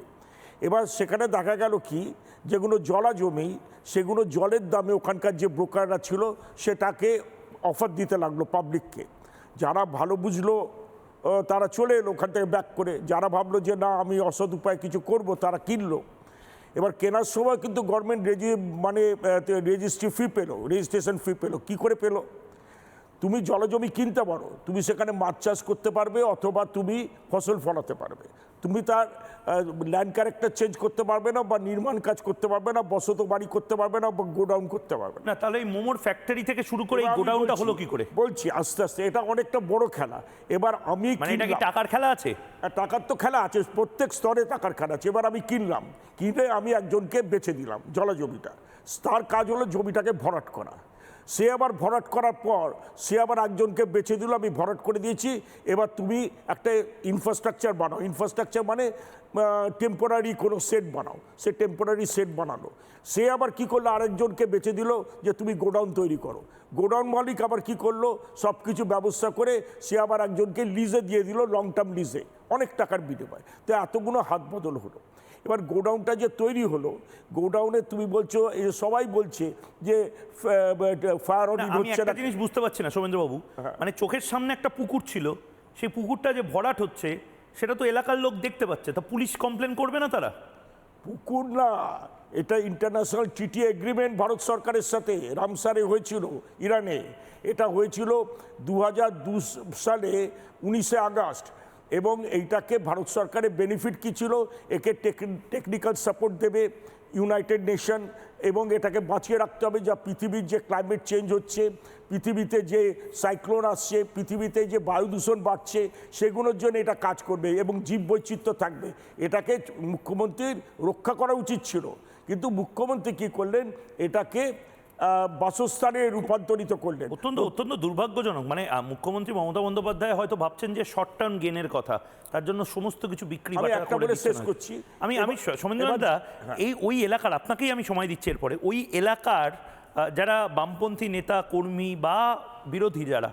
এবার সেখানে দেখা গেল কি, যেগুলো জলা জমি সেগুলো জলের দামে ওখানকার যে ব্রোকাররা ছিল সেটাকে অফার দিতে লাগলো পাবলিককে। যারা ভালো বুঝলো তারা চলে এলো ওখান থেকে ব্যাক করে, যারা ভাবলো যে না আমি অসৎ উপায় কিছু করব তারা কিনলো। এবার কেনার সময় কিন্তু গভর্নমেন্ট রেজিস্ট্রি ফি পেলো, রেজিস্ট্রেশন ফি পেলো। কী করে পেলো? তুমি জলজমি কিনতে পারো, তুমি সেখানে মাছ চাষ করতে পারবে অথবা তুমি ফসল ফলাতে পারবে, তুমি তার ল্যান্ড ক্যারেক্টার চেঞ্জ করতে পারবে না, বা নির্মাণ কাজ করতে পারবে না, বসত বাড়ি করতে পারবে না, বা গোডাউন করতে পারবে না।
না, তাহলে এই মোমোর ফ্যাক্টরি থেকে শুরু করে এই গোডাউনটা হলো কি করে?
বলছি আস্তে আস্তে, এটা অনেকটা বড় খেলা। এবার আমি
মানে এটা কি টাকার খেলা আছে?
টাকার তো খেলা আছে, প্রত্যেক স্তরে টাকার খেলা আছে। এবার আমি কিনলাম, কিনে আমি একজনকে বেচে দিলাম জলজমিটা, তার কাজ হলো জমিটাকে ভরাট করা। সে আবার ভরাট করার পর সে আবার একজনকে বেছে দিল, আমি ভরাট করে দিয়েছি, এবার তুমি একটা ইনফ্রাস্ট্রাকচার বানাও। ইনফ্রাস্ট্রাকচার মানে টেম্পোরারি কোনো সেট বানাও। সে টেম্পোরারি সেট বানালো। সে আবার কি করলো, আরেকজনকে বেছে দিল যে তুমি গোডাউন তৈরি করো। গোডাউন মালিক আবার কি করলো, সব কিছু ব্যবস্থা করে সে আবার একজনকে লিজে দিয়ে দিল, লং টার্ম লিজে, অনেক টাকার বিনিময়। তো এতগুলো হাত বদল হলো। এবার গোডাউনটা যে তৈরি হলো, গোডাউনে তুমি বলছো, এই সবাই বলছে যে ফায়ার অডিট হচ্ছে না।
একটা জিনিস বুঝতে পারছি না সোমেন্দ্রবাবু, মানে চোখের সামনে একটা পুকুর ছিল, সেই পুকুরটা যে ভরাট হচ্ছে সেটা তো এলাকার লোক দেখতে পাচ্ছে, তা পুলিশ কমপ্লেন করবে না তারা?
পুকুর না, এটা ইন্টারন্যাশনাল ট্রিটি এগ্রিমেন্ট ভারত সরকারের সাথে রামসারে হয়েছিল ইরানে। এটা হয়েছিল 2002 সালে 19শে আগস্ট। এবং এইটাকে ভারত সরকারের বেনিফিট কী ছিল, একে টেকনিক্যাল সাপোর্ট দেবে ইউনাইটেড নেশন, এবং এটাকে বাঁচিয়ে রাখতে হবে। যা পৃথিবীর যে ক্লাইমেট চেঞ্জ হচ্ছে, পৃথিবীতে যে সাইক্লোন আসছে, পৃথিবীতে যে বায়ু দূষণ বাড়ছে, সেগুলোর জন্য এটা কাজ করবে এবং জীববৈচিত্র্য থাকবে। এটাকে মুখ্যমন্ত্রীর রক্ষা করা উচিত ছিল, কিন্তু মুখ্যমন্ত্রী কী করলেন, এটাকে বাসস্থানে রূপান্তরিত করলেন।
অত্যন্ত দুর্ভাগ্যজনক। মানে মুখ্যমন্ত্রী মমতা বন্দ্যোপাধ্যায় হয়তো ভাবছেন যে শর্ট টার্ম গেনের কথা, তার জন্য সমস্ত কিছু বিক্রি
শেষ করছি।
আমি সোমেন্দ্রনাথদা, ওই এলাকার, আপনাকেই আমি সময় দিচ্ছি এরপরে, ওই এলাকার যারা বামপন্থী নেতা কর্মী বা বিরোধী যারা,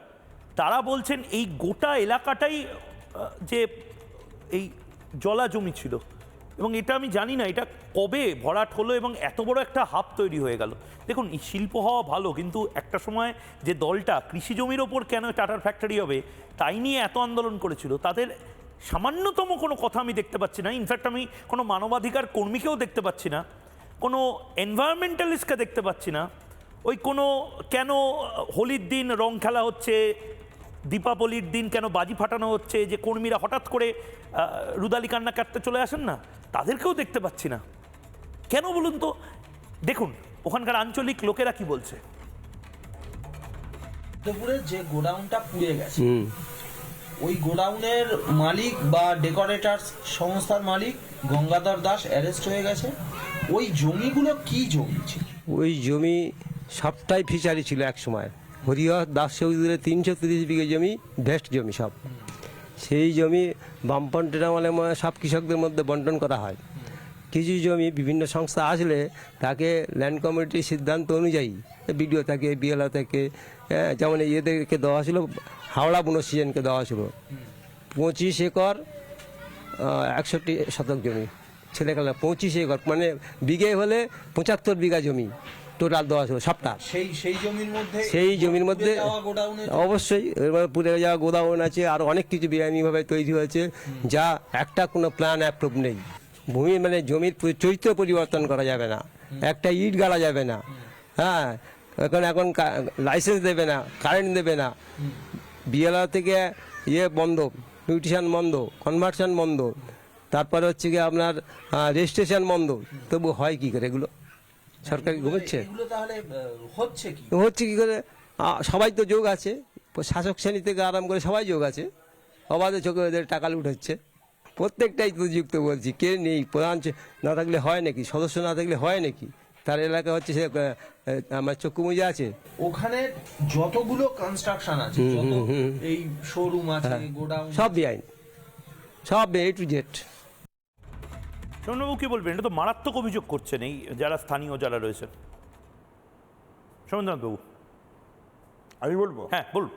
তারা বলছেন এই গোটা এলাকাটাই যে এই জলা জমি ছিল, এবং এটা আমি জানি না এটা কবে ভরাট হলো এবং এত বড় একটা হাব তৈরি হয়ে গেল। দেখুন, শিল্প হওয়া ভালো, কিন্তু একটা সময় যে দলটা কৃষি জমির ওপর কেন টাটার ফ্যাক্টরি হবে তাই নিয়ে এত আন্দোলন করেছিল, তাদের সামান্যতম কোনো কথা আমি দেখতে পাচ্ছি না। ইনফ্যাক্ট আমি কোনো মানবাধিকার কর্মীকেও দেখতে পাচ্ছি না, কোনো এনভায়রনমেন্টালিস্টকে দেখতে পাচ্ছি না। ওই কোনো কেন হোলির দিন রং খেলা হচ্ছে, দীপাবলির দিন কেন বাজি ফাটানো হচ্ছে, যে কর্মীরা হঠাৎ করে রুদালি কান্না কাটতে চলে আসেন না, তাদেরকেও দেখতে পাচ্ছি না। কেন বলুন তো? দেখুন ওখানকার আঞ্চলিক লোকেরা কি বলছে।
দুপুরের যে গোডাউনটা পুড়ে গেছে, ওই গোডাউনের মালিক বা ডেকোরেটার্স সংস্থার মালিক গঙ্গাধর দাস অ্যারেস্ট হয়ে গেছে। ওই জমিগুলো কি জমি ছিল?
ওই জমি সবটাই ফিচারি ছিল এক সময়। হরিহর দাস চৌধুরীর 330 বিঘে জমি ভেস্ট জমি সব। সেই জমি বামপন্থীর আমলে সব কৃষকদের মধ্যে বন্টন করা হয়। কিছু জমি বিভিন্ন সংস্থা আসলে তাকে ল্যান্ড কমিটির সিদ্ধান্ত অনুযায়ী বিডিও থেকে, বিএলও থেকে, যেমন ইয়েদেরকে দেওয়া ছিল, হাওড়া বনসৃজনকে দেওয়া ছিল 25 একর 61 শতক জমি। ছেলেখেলা 25 একর, মানে বিঘে হলে 75 বিঘা জমি টোটাল দেওয়া ছিল সবটা।
সেই জমির মধ্যে
সেই জমির মধ্যে
গোডাউনে
অবশ্যই পুড়ে যাওয়া গোদাউন আছে, আর অনেক কিছু বেআইনিভাবে তৈরি হয়েছে, যা একটা কোনো প্ল্যান অ্যাপ্রুভ নেই। ভূমি মানে জমির চরিত্র পরিবর্তন করা যাবে না, একটা ইট গাড়া যাবে না, হ্যাঁ এখন লাইসেন্স দেবে না, কারেন্ট দেবে না, বিএলআর থেকে বন্ধ, মিউটেশন বন্ধ, কনভার্সন বন্ধ, তারপরে হচ্ছে কি আপনার রেজিস্ট্রেশন বন্ধ। তবু হয় কি করে এগুলো? সরকার ঘুমোচ্ছে?
এগুলো তাহলে হচ্ছে কি
কি করে? সবাই তো যোগ আছে, শাসক শ্রেণী থেকে আরাম করে সবাই যোগ আছে, অবাধে চোখে ওদের টাকা লুট হচ্ছে। প্রত্যেকটাই তো যুক্ত বলছি, কে নেই? প্রধান না থাকলে হয় নাকি? সদস্য না থাকলে হয় নাকি? তার এলাকা হচ্ছে সে আমার চক্ষু মুজে আছে।
ওখানে যতগুলো কনস্ট্রাকশন আছে, যত এই শোরুম আছে, গোডাউন,
সব বেআইন, সব A to Z।
সোমবাবু কি বলবেন? এটা তো মারাত্মক অভিযোগ করছেন এই যারা স্থানীয় যারা রয়েছেন। সোমেন্দ্রনাথ বাবু,
আমি বলবো,
হ্যাঁ বলুন।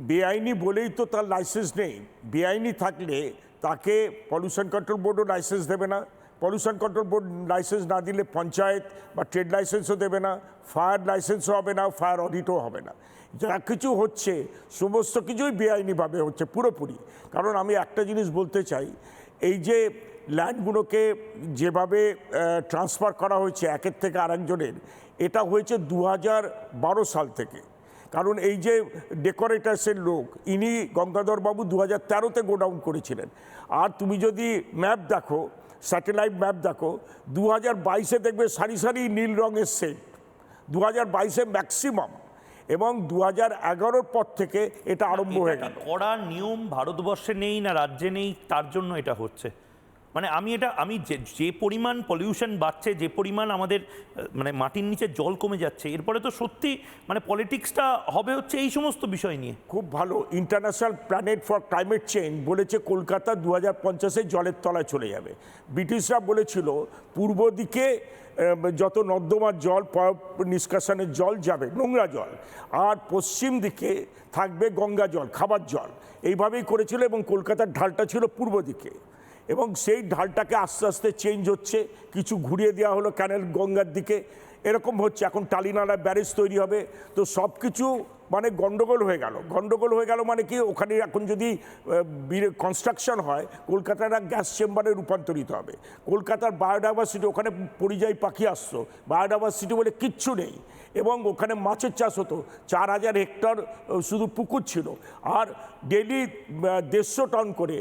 বেআইনি বলেই তো তার লাইসেন্স নেই। বেআইনি থাকলে তাকে পলিউশন কন্ট্রোল বোর্ডও লাইসেন্স দেবে না, পলিউশন কন্ট্রোল বোর্ড লাইসেন্স না দিলে পঞ্চায়েত বা ট্রেড লাইসেন্সও দেবে না, ফায়ার লাইসেন্সও হবে না, ফায়ার অডিটও হবে না। যা কিছু হচ্ছে সমস্ত কিছুই বেআইনিভাবে হচ্ছে পুরোপুরি। কারণ আমি একটা জিনিস বলতে চাই, এই যে ল্যান্ডগুলোকে যেভাবে ট্রান্সফার করা হয়েছে একের থেকে আরেকজনের, এটা হয়েছে 2012 সাল থেকে। কারণ এই যে ডেকোরেটার্সের লোক, ইনি গঙ্গাধরবাবু 2013-তে গোডাউন করেছিলেন। আর তুমি যদি ম্যাপ দেখো, স্যাটেলাইট ম্যাপ দেখো, 2022-এ দেখবে সারি সারি নীল রঙের সেট, 2022-এ ম্যাক্সিমাম, এবং 2011-র পর থেকে এটা আরম্ভ হয়ে গেল।
কড়া নিয়ম ভারতবর্ষে নেই না রাজ্যে নেই, তার জন্য এটা হচ্ছে। মানে আমি যে পরিমাণ পলিউশন বাড়ছে, যে পরিমাণ আমাদের মানে মাটির নিচে জল কমে যাচ্ছে, এরপরে তো সত্যি মানে পলিটিক্সটা হবে হচ্ছে এই সমস্ত বিষয় নিয়ে।
খুব ভালো। International planet for climate change বলেছে কলকাতা 2050-এ জলের তলায় চলে যাবে। ব্রিটিশরা বলেছিল পূর্ব দিকে যত নর্দমার জল, নিষ্কাশনের জল যাবে, নোংরা জল, আর পশ্চিম দিকে থাকবে গঙ্গা জল, খাবার জল। এইভাবেই করেছিল, এবং কলকাতার ঢালটা ছিল পূর্ব দিকে, এবং সেই ঢালটাকে আস্তে আস্তে চেঞ্জ হচ্ছে, কিছু ঘুরিয়ে দেওয়া হলো ক্যানেল গঙ্গার দিকে, এরকম হচ্ছে। এখন টালিনালা ব্যারেজ তৈরি হবে, তো সব কিছু মানে গন্ডগোল হয়ে গেল। গন্ডগোল হয়ে গেল মানে কি, ওখানে এখন যদি কনস্ট্রাকশন হয়, কলকাতাটা গ্যাস চেম্বারে রূপান্তরিত হবে। কলকাতার বায়োডাইভার্সিটি, ওখানে পরিযায়ী পাখি আসতো, বায়োডাইভার্সিটি বলে কিচ্ছু নেই, এবং ওখানে মাছের চাষ হতো, 4000 হেক্টর শুধু পুকুর ছিল, আর ডেলি 150 টন করে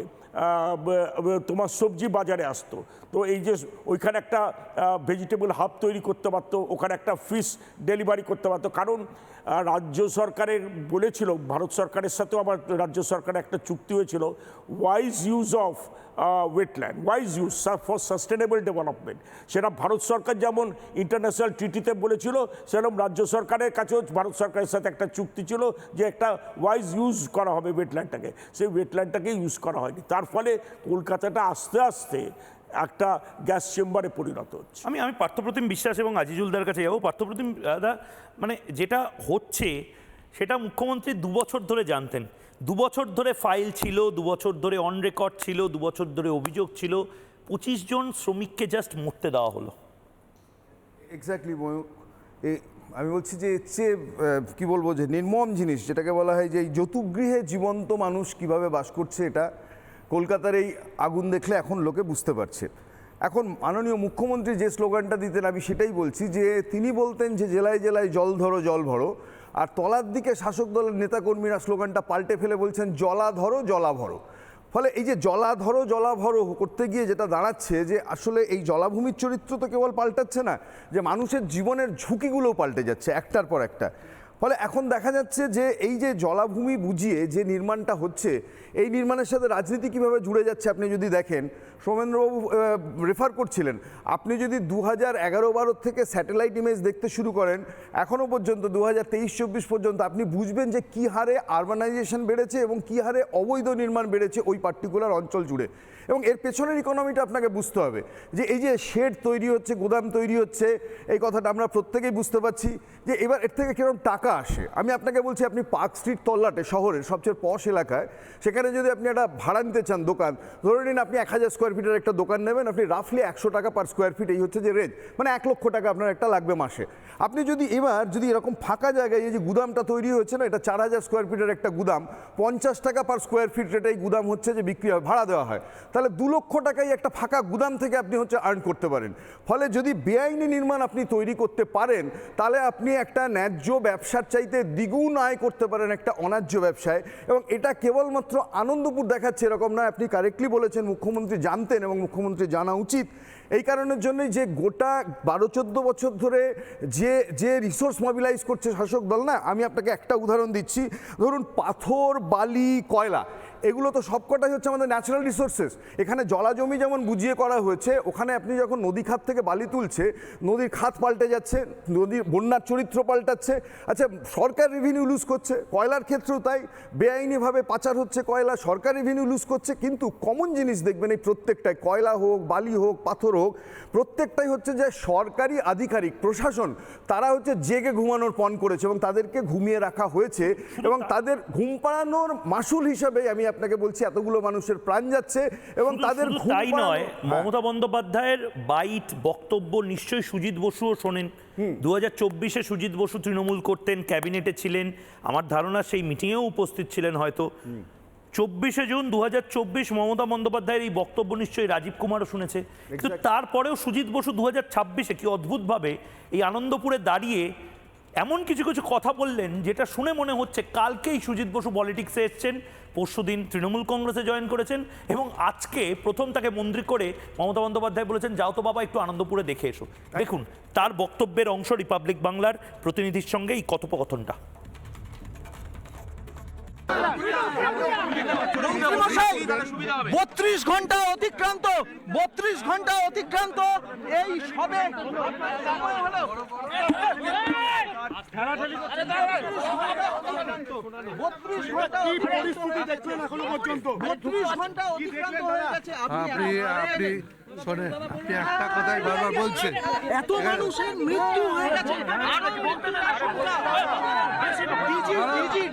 তোমার সবজি বাজারে আসতো। তো এই যে ওইখানে একটা ভেজিটেবল হাব তৈরি করতে পারতো, ওখানে একটা ফিশ ডেলিভারি করতে পারতো। কারণ রাজ্য সরকারের বলেছিল, ভারত সরকারের সাথেও আবার রাজ্য সরকারের একটা চুক্তি হয়েছিল, wise use of wetland, wise use for sustainable development. সেটা ভারত সরকার যেমন ইন্টারন্যাশনাল ট্রিটিতে বলেছিল, সেরকম রাজ্য সরকারের কাছেও ভারত সরকারের সাথে একটা চুক্তি ছিল যে একটা ওয়াইজ ইউজ করা হবে ওয়েটল্যান্ডটাকে। সেই ওয়েটল্যান্ডটাকে ইউজ করা হয়নি, তার ফলে কলকাতাটা আস্তে আস্তে একটা গ্যাস চেম্বারে পরিণত হচ্ছে।
আমি পার্থপ্রতিম বিশ্বাস এবং আজিজুলদার কাছে যাবো। পার্থপ্রতিম দাদা, মানে যেটা হচ্ছে সেটা মুখ্যমন্ত্রী 2 বছর ধরে জানতেন, 2 বছর ধরে ফাইল ছিল, 2 বছর ধরে অন রেকর্ড ছিল, 2 বছর ধরে অভিযোগ ছিল, 25 জন শ্রমিককে জাস্ট মরতে দেওয়া হলো।
এক্স্যাক্টলি ময়ূক, আমি বলছি যে এর চেয়ে কী বলবো, যে নির্মম জিনিস যেটাকে বলা হয় যে এই যৌতুকগৃহে জীবন্ত মানুষ কিভাবে বাস করছে, এটা কলকাতার এই আগুন দেখলে এখন লোকে বুঝতে পারছে। এখন মাননীয় মুখ্যমন্ত্রী যে স্লোগানটা দিতেন, আমি সেটাই বলছি, যে তিনি বলতেন যে জেলায় জেলায় জল ধরো জল ভরো, আর তলার দিকে শাসক দলের নেতাকর্মীরা স্লোগানটা পাল্টে ফেলে বলছেন জলা ধরো জলা ভরো। ফলে এই যে জলা ধরো জলা ভরো করতে গিয়ে যেটা দাঁড়াচ্ছে, যে আসলে এই জলাভূমির চরিত্র তো কেবল পাল্টাচ্ছে না, যে মানুষের জীবনের ঝুঁকিগুলোও পাল্টে যাচ্ছে একটার পর একটা। ফলে এখন দেখা যাচ্ছে যে এই যে জলাভূমি বুঝিয়ে যে নির্মাণটা হচ্ছে, এই নির্মাণের সাথে রাজনীতি কীভাবে জুড়ে যাচ্ছে আপনি যদি দেখেন, সৌমেন্দ্রবাবু রেফার করছিলেন, আপনি যদি 2011-12 থেকে স্যাটেলাইট ইমেজ দেখতে শুরু করেন, এখনও পর্যন্ত 2023-24 পর্যন্ত আপনি বুঝবেন যে কী হারে আরবানাইজেশন বেড়েছে এবং কী হারে অবৈধ নির্মাণ বেড়েছে ওই পার্টিকুলার অঞ্চল জুড়ে। এবং এর পেছনের ইকোনমিটা আপনাকে বুঝতে হবে, যে এই যে শেড তৈরি হচ্ছে, গোদাম তৈরি হচ্ছে, এই কথাটা আমরা প্রত্যেকেই বুঝতে পারছি, যে এবার এর থেকে কীরকম টাকা টাকা আসে, আমি আপনাকে বলছি আপনি পার্ক স্ট্রিট তল্লাটে শহরের সবচেয়ে পশ এলাকায়, সেখানে যদি আপনি একটা ভাড়া নিতে চান দোকান, ধরে নিন আপনি 1000 স্কোয়ার ফিটের একটা দোকান নেবেন, আপনি রাফলি 100 টাকা পার স্কোয়ার ফিট, এই হচ্ছে যে রেঞ্জ, মানে 1 লক্ষ টাকা আপনার একটা লাগবে মাসে। আপনি যদি এবার যদি এরকম ফাঁকা জায়গায় এই যে গুদামটা তৈরি হয়েছে না, এটা 4000 স্কোয়ার ফিটের একটা গুদাম, 50 টাকা পার স্কোয়ার ফিট রেটেই গুদাম হচ্ছে যে বিক্রি হয়, ভাড়া দেওয়া হয়, তাহলে 2 লক্ষ টাকাই একটা ফাঁকা গুদাম থেকে আপনি হচ্ছে আর্ন করতে পারেন। ফলে যদি বেআইনি নির্মাণ আপনি তৈরি করতে পারেন, তাহলে আপনি একটা ন্যায্য ব্যবসার চাইতে দ্বিগুণ আয় করতে পারেন একটা অন্যায্য ব্যবসায়। এবং এটা কেবলমাত্র আনন্দপুর দেখাচ্ছে এরকম নয়, আপনি কারেক্টলি বলেছেন, মুখ্যমন্ত্রী জানতেন এবং মুখ্যমন্ত্রী জানা উচিত। এই কারণের জন্যই যে গোটা 12-14 বছর ধরে যে রিসোর্স মোবিলাইজ করছে শাসক দল না, আমি আপনাকে একটা উদাহরণ দিচ্ছি, ধরুন পাথর, বালি, কয়লা, এগুলো তো সবকটাই হচ্ছে আমাদের ন্যাচারাল রিসোর্সেস। এখানে জলাজমি যেমন বুঝিয়ে করা হয়েছে, ওখানে আপনি যখন নদী খাত থেকে বালি তুলছে, নদীর খাত পাল্টে যাচ্ছে, নদীর বন্যার চরিত্র পাল্টাচ্ছে, আচ্ছা সরকার রেভিনিউ লুজ করছে, কয়লার ক্ষেত্রেও তাই, বেআইনিভাবে পাচার হচ্ছে কয়লা, সরকার রেভিনিউ লুজ করছে। কিন্তু কমন জিনিস দেখবেন এই প্রত্যেকটাই, কয়লা হোক, বালি হোক, পাথর হোক, প্রত্যেকটাই হচ্ছে যে সরকারি আধিকারিক, প্রশাসন, তারা হচ্ছে জেগে ঘুমানোর পণ করেছে এবং তাদেরকে ঘুমিয়ে রাখা হয়েছে, এবং তাদের ঘুম পাড়ানোর মাসুল হিসাবে আমি আপনাকে বলছি এতগুলো মানুষের প্রাণ যাচ্ছে। এবং তাদের ঘুম
তাই
পাড়ানো-
নয়, মমতা বন্দ্যোপাধ্যায়ের বাইট বক্তব্য নিশ্চয়ই সুজিত বসুও শোনেন। 2024-এ সুজিত বসু তৃণমূল করতেন, ক্যাবিনেটে ছিলেন, আমার ধারণা সেই মিটিংয়েও উপস্থিত ছিলেন হয়তো। 24শে জুন 2024 মমতা বন্দ্যোপাধ্যায়ের এই বক্তব্য নিশ্চয়ই রাজীব কুমারও শুনেছে। কিন্তু তারপরেও সুজিত বসু 2026-এ কি অদ্ভুতভাবে এই আনন্দপুরে দাঁড়িয়ে এমন কিছু কিছু কথা বললেন যেটা শুনে মনে হচ্ছে কালকেই সুজিত বসু পলিটিক্সে এসছেন, পরশুদিন তৃণমূল কংগ্রেসে জয়েন করেছেন, এবং আজকে প্রথম তাকে মন্ত্রী করে মমতা বন্দ্যোপাধ্যায় বলেছেন যাও তো বাবা একটু আনন্দপুরে দেখে এসো। দেখুন তার বক্তব্যের অংশ রিপাবলিক বাংলার প্রতিনিধির সঙ্গে এই কথোপকথনটা।
32 ঘন্টা অতিক্রান্ত, 32 ঘন্টা অতিক্রান্ত, এই সবে
শোনেন, আপনি একটা কথাই বারবার বলছেন,
এত মানুষের মৃত্যু হয়ে গেছে,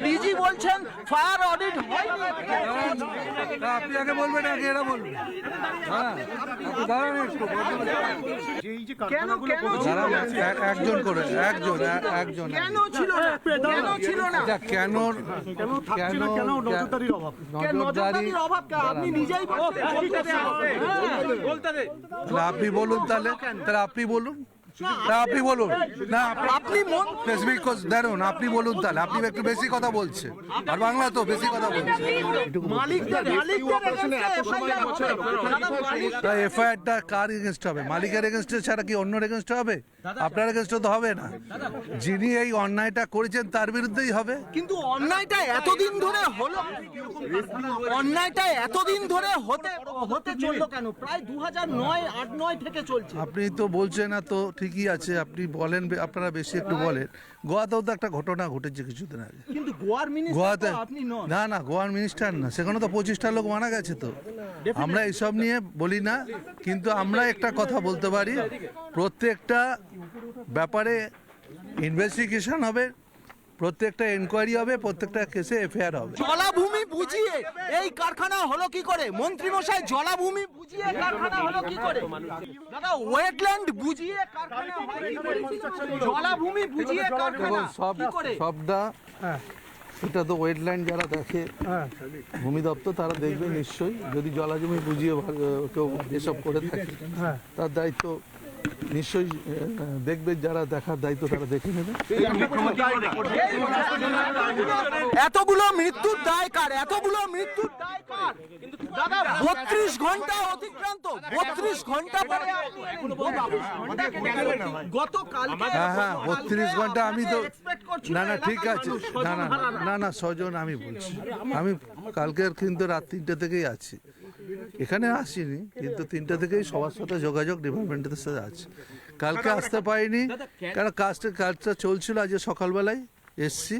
ডিজি বলছেন ফায়ার অডিট হয়নি।
আপনি আগে বলবেন, আগে এরা বলবেন। একজন করে একজন
কেন ছিল না? কেন ছিল না?
কেন
নজরদারির অভাব, আপনি নিজেই
আপনি বলুন, তাহলে আপনি বলুন, আপনি বলুন না,
আপনি
স্পেসিফিক দাঁড়ুন, আপনি বলুন, তাহলে আপনি একটু বেশি কথা বলছেন, আর বাংলা তো বেশি কথা বলছেন। এফআইআরটা কার এগেনস্ট হবে? মালিকের এগেনস্টে ছাড়া কি অন্যর এগেনস্ট হবে? আপনার এগেনস্টে তো হবে না। যিনি এই অন্যায়টা করেছেন তার বিরুদ্ধেই হবে।
কিন্তু অন্যায়টা এতদিন ধরে হলো, অন্যায়টা এতদিন ধরে হতে চললো কেন? প্রায় 2009 থেকে চলছে।
আপনি তো বলছেন না তো, ঠিকই আছে, আপনি বলেন, আপনারা বেশি একটু বলেন। গোয়াতেও তো একটা ঘটনা ঘটেছে কিছুদিন আগে,
কিন্তু গোয়ার মিনিস্টার
গোয়াতে
আপনি নন।
না গোয়ার মিনিস্টার না, সেখানে তো 25টা লোক মারা গেছে। তো আমরা এইসব নিয়ে বলি না, কিন্তু আমরা একটা কথা বলতে পারি, প্রত্যেকটা ব্যাপারে ইনভেস্টিগেশন হবে, প্রত্যেকটা এনকোয়ারি হবে, প্রত্যেকটা কেসে এফআইআর হবে।
জলাভূমি বুঝিয়ে এই কারখানা হলো কি করে? মন্ত্রী মশাই, জলাভূমি বুঝিয়ে কারখানা হলো কি করে? দাদা, ওয়েটল্যান্ড বুঝিয়ে কারখানা হয় কি করে? জলাভূমি বুঝিয়ে কারখানা কি করে?
সবটা এটা তো ওয়েটল্যান্ড যারা দেখে, ভূমি দপ্তর, তারা দেখবে নিশ্চয়ই। যদি জলাজমি বুঝিয়ে কেউ এসব করে থাকে, তার দায়িত্ব নিশ্চয়ই দেখবে, যারা দেখার দায়িত্ব তারা দেখে নেবে।
এতগুলো মৃত্যুর দায় কার? এতগুলো মৃত্যুর দায় কার? দাদা, 32 ঘন্টা অতিক্রান্ত, 32 ঘন্টা পরে গতকালকে,
হ্যাঁ 32 ঘন্টা আমি তো না ঠিক আছে, না স্বজন, আমি বলছি, আমি কালকের কিন্তু রাত 3টে থেকেই আছি এখানে, আসিনি, কিন্তু 3টে থেকেই সবার সাথে যোগাযোগ ডিপার্টমেন্টের সাথে আছে। কালকে আসতে পারিনি কারণ কাজটা চলছিল। আজ সকালবেলায় এসছি,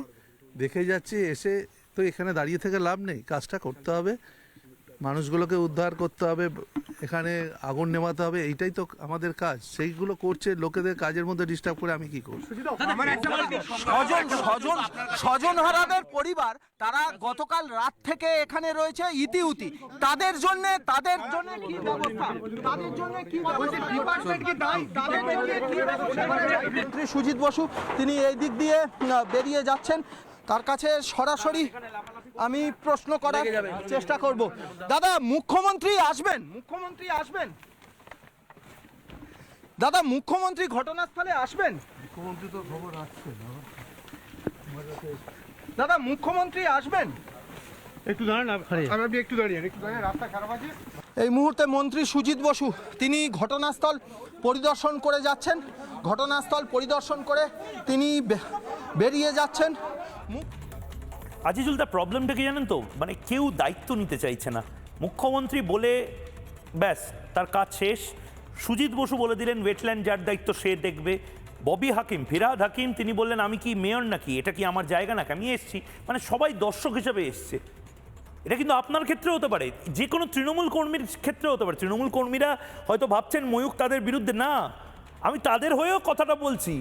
দেখে যাচ্ছি, এসে তো এখানে দাঁড়িয়ে থেকে লাভ নেই, কাজটা করতে হবে। মানুষগুলোকে উদ্ধার করতে হবে, এখানে আগুন নেভাতে হবে, এইটাই তো আমাদের কাজ। সেইগুলো করছে লোকেদের কাজের মধ্যে ডিস্টার্ব করে আমি কি করব?
স্বজনহারাদের পরিবার তারা গতকাল রাত থেকে এখানে রয়েছে ইতিউতি, তাদের জন্য কি ব্যবস্থা, তাদের জন্য কি ব্যবস্থা, ডিপার্টমেন্ট কি দায়ী, তাদের জন্য কি ব্যবস্থা? মন্ত্রী সুজিত বসু তিনি এই দিক দিয়ে বেরিয়ে যাচ্ছেন, তার কাছে সরাসরি আমি প্রশ্ন করার চেষ্টা করব। দাদা, মুখ্যমন্ত্রী আসবেন, দাদা মুখ্যমন্ত্রী ঘটনাস্থলে আসবেন?
মুখ্যমন্ত্রী তো খবর আসছে না
দাদা, মুখ্যমন্ত্রী আসবেন?
একটু দাঁড়ান, আপনি একটু দাঁড়িয়ে রাস্তা খারাপ আছে।
এই মুহূর্তে মন্ত্রী সুজিত বসু তিনি ঘটনাস্থল পরিদর্শন করে যাচ্ছেন, ঘটনাস্থল পরিদর্শন করে তিনি বেরিয়ে যাচ্ছেন।
আজিজুল, দা প্রবলেমটা কি জানেন তো, মানে কেউ দায়িত্ব নিতে চাইছে না। মুখ্যমন্ত্রী বলে ব্যাস তার কাজ শেষ। সুজিত বসু বলে দিলেন ওয়েটল্যান্ড যার দায়িত্ব সে দেখবে। ববি হাকিম, ফিরহাদ হাকিম তিনি বললেন আমি কি মেয়র নাকি, এটা কি আমার জায়গা নাকি, আমি এসছি। মানে সবাই দর্শক হিসেবে এসছে। এটা কিন্তু আপনার ক্ষেত্রে হতে পারে, যে কোনো তৃণমূল কর্মীর ক্ষেত্রে হতে পারে। তৃণমূল কর্মীরা হয়তো ভাবছেন ময়ূক তাদের বিরুদ্ধে, না, আমি তাদের হয়েও কথাটা বলছি।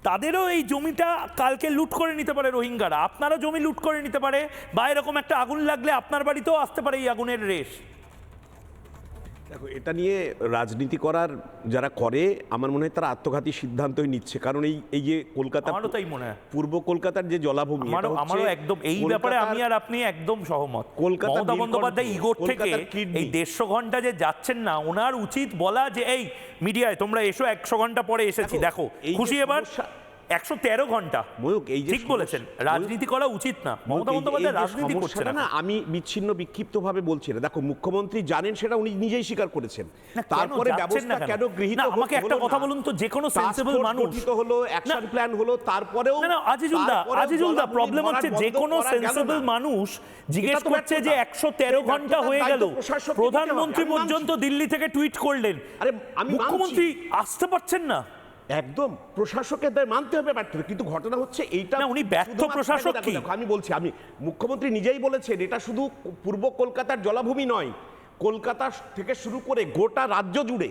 তাদেরও এই জমিটা কালকে লুট করে নিতে পারে রোহিঙ্গারা, আপনারও জমি লুট করে নিতে পারে, বা এরকম একটা আগুন লাগলে আপনার বাড়িতেও আসতে পারে এই আগুনের রেশ।
দেখো, এটা নিয়ে রাজনীতি করার যারা করে আমার মনে হয় তারা আত্মঘাতী সিদ্ধান্তই নিচ্ছে। কারণ এই যে কলকাতা,
আমারও তাই মনে হয়,
পূর্ব কলকাতার যে জলাভূমি,
আমারও একদম এই ব্যাপারে আমি আর আপনি একদম সহমত। মমতা বন্দ্যোপাধ্যায় ইগোর থেকে এই 150 ঘন্টা যে যাচ্ছেন না, ওনার উচিত বলা যে এই মিডিয়ায় তোমরা এসো, 100 ঘন্টা পরে এসেছি, দেখো খুশি। এবার 113 ঘন্টা ঠিক বলেছেন, রাজনীতি করা উচিত না। মমতা বন্দ্যোপাধ্যায় রাজনীতি করছে না।
আমি বিচ্ছিন্ন বিক্ষিপ্তভাবে বলছি না। দেখো, মুখ্যমন্ত্রী জানেন, সেটা উনি নিজেই স্বীকার করেছেন। তারপরে ব্যবস্থা কেন গৃহীত হলো?
আমাকে একটা কথা বলুন তো, যে কোনো সেন্সিবল মানুষ
গঠিত হলো, অ্যাকশন প্ল্যান হলো, তারপরেও
না আজিজুল দা প্রবলেম হচ্ছে যে কোনো সেন্সিবল মানুষ জিজ্ঞেস করছে যে 113 ঘন্টা হয়ে গেল, প্রধানমন্ত্রী পর্যন্ত দিল্লি থেকে টুইট করলেন, আরে মুখ্যমন্ত্রী আসতে পারছেন না।
একদম প্রশাসকের মানতে হবে ব্যর্থ, কিন্তু ঘটনা হচ্ছে এইটা
উনি ব্যর্থ প্রশাসক কি?
আমি বলছি, আমি মুখ্যমন্ত্রী নিজেই বলেছেন এটা শুধু পূর্ব কলকাতার জলাভূমি নয়, কলকাতা থেকে শুরু করে গোটা রাজ্য জুড়ে,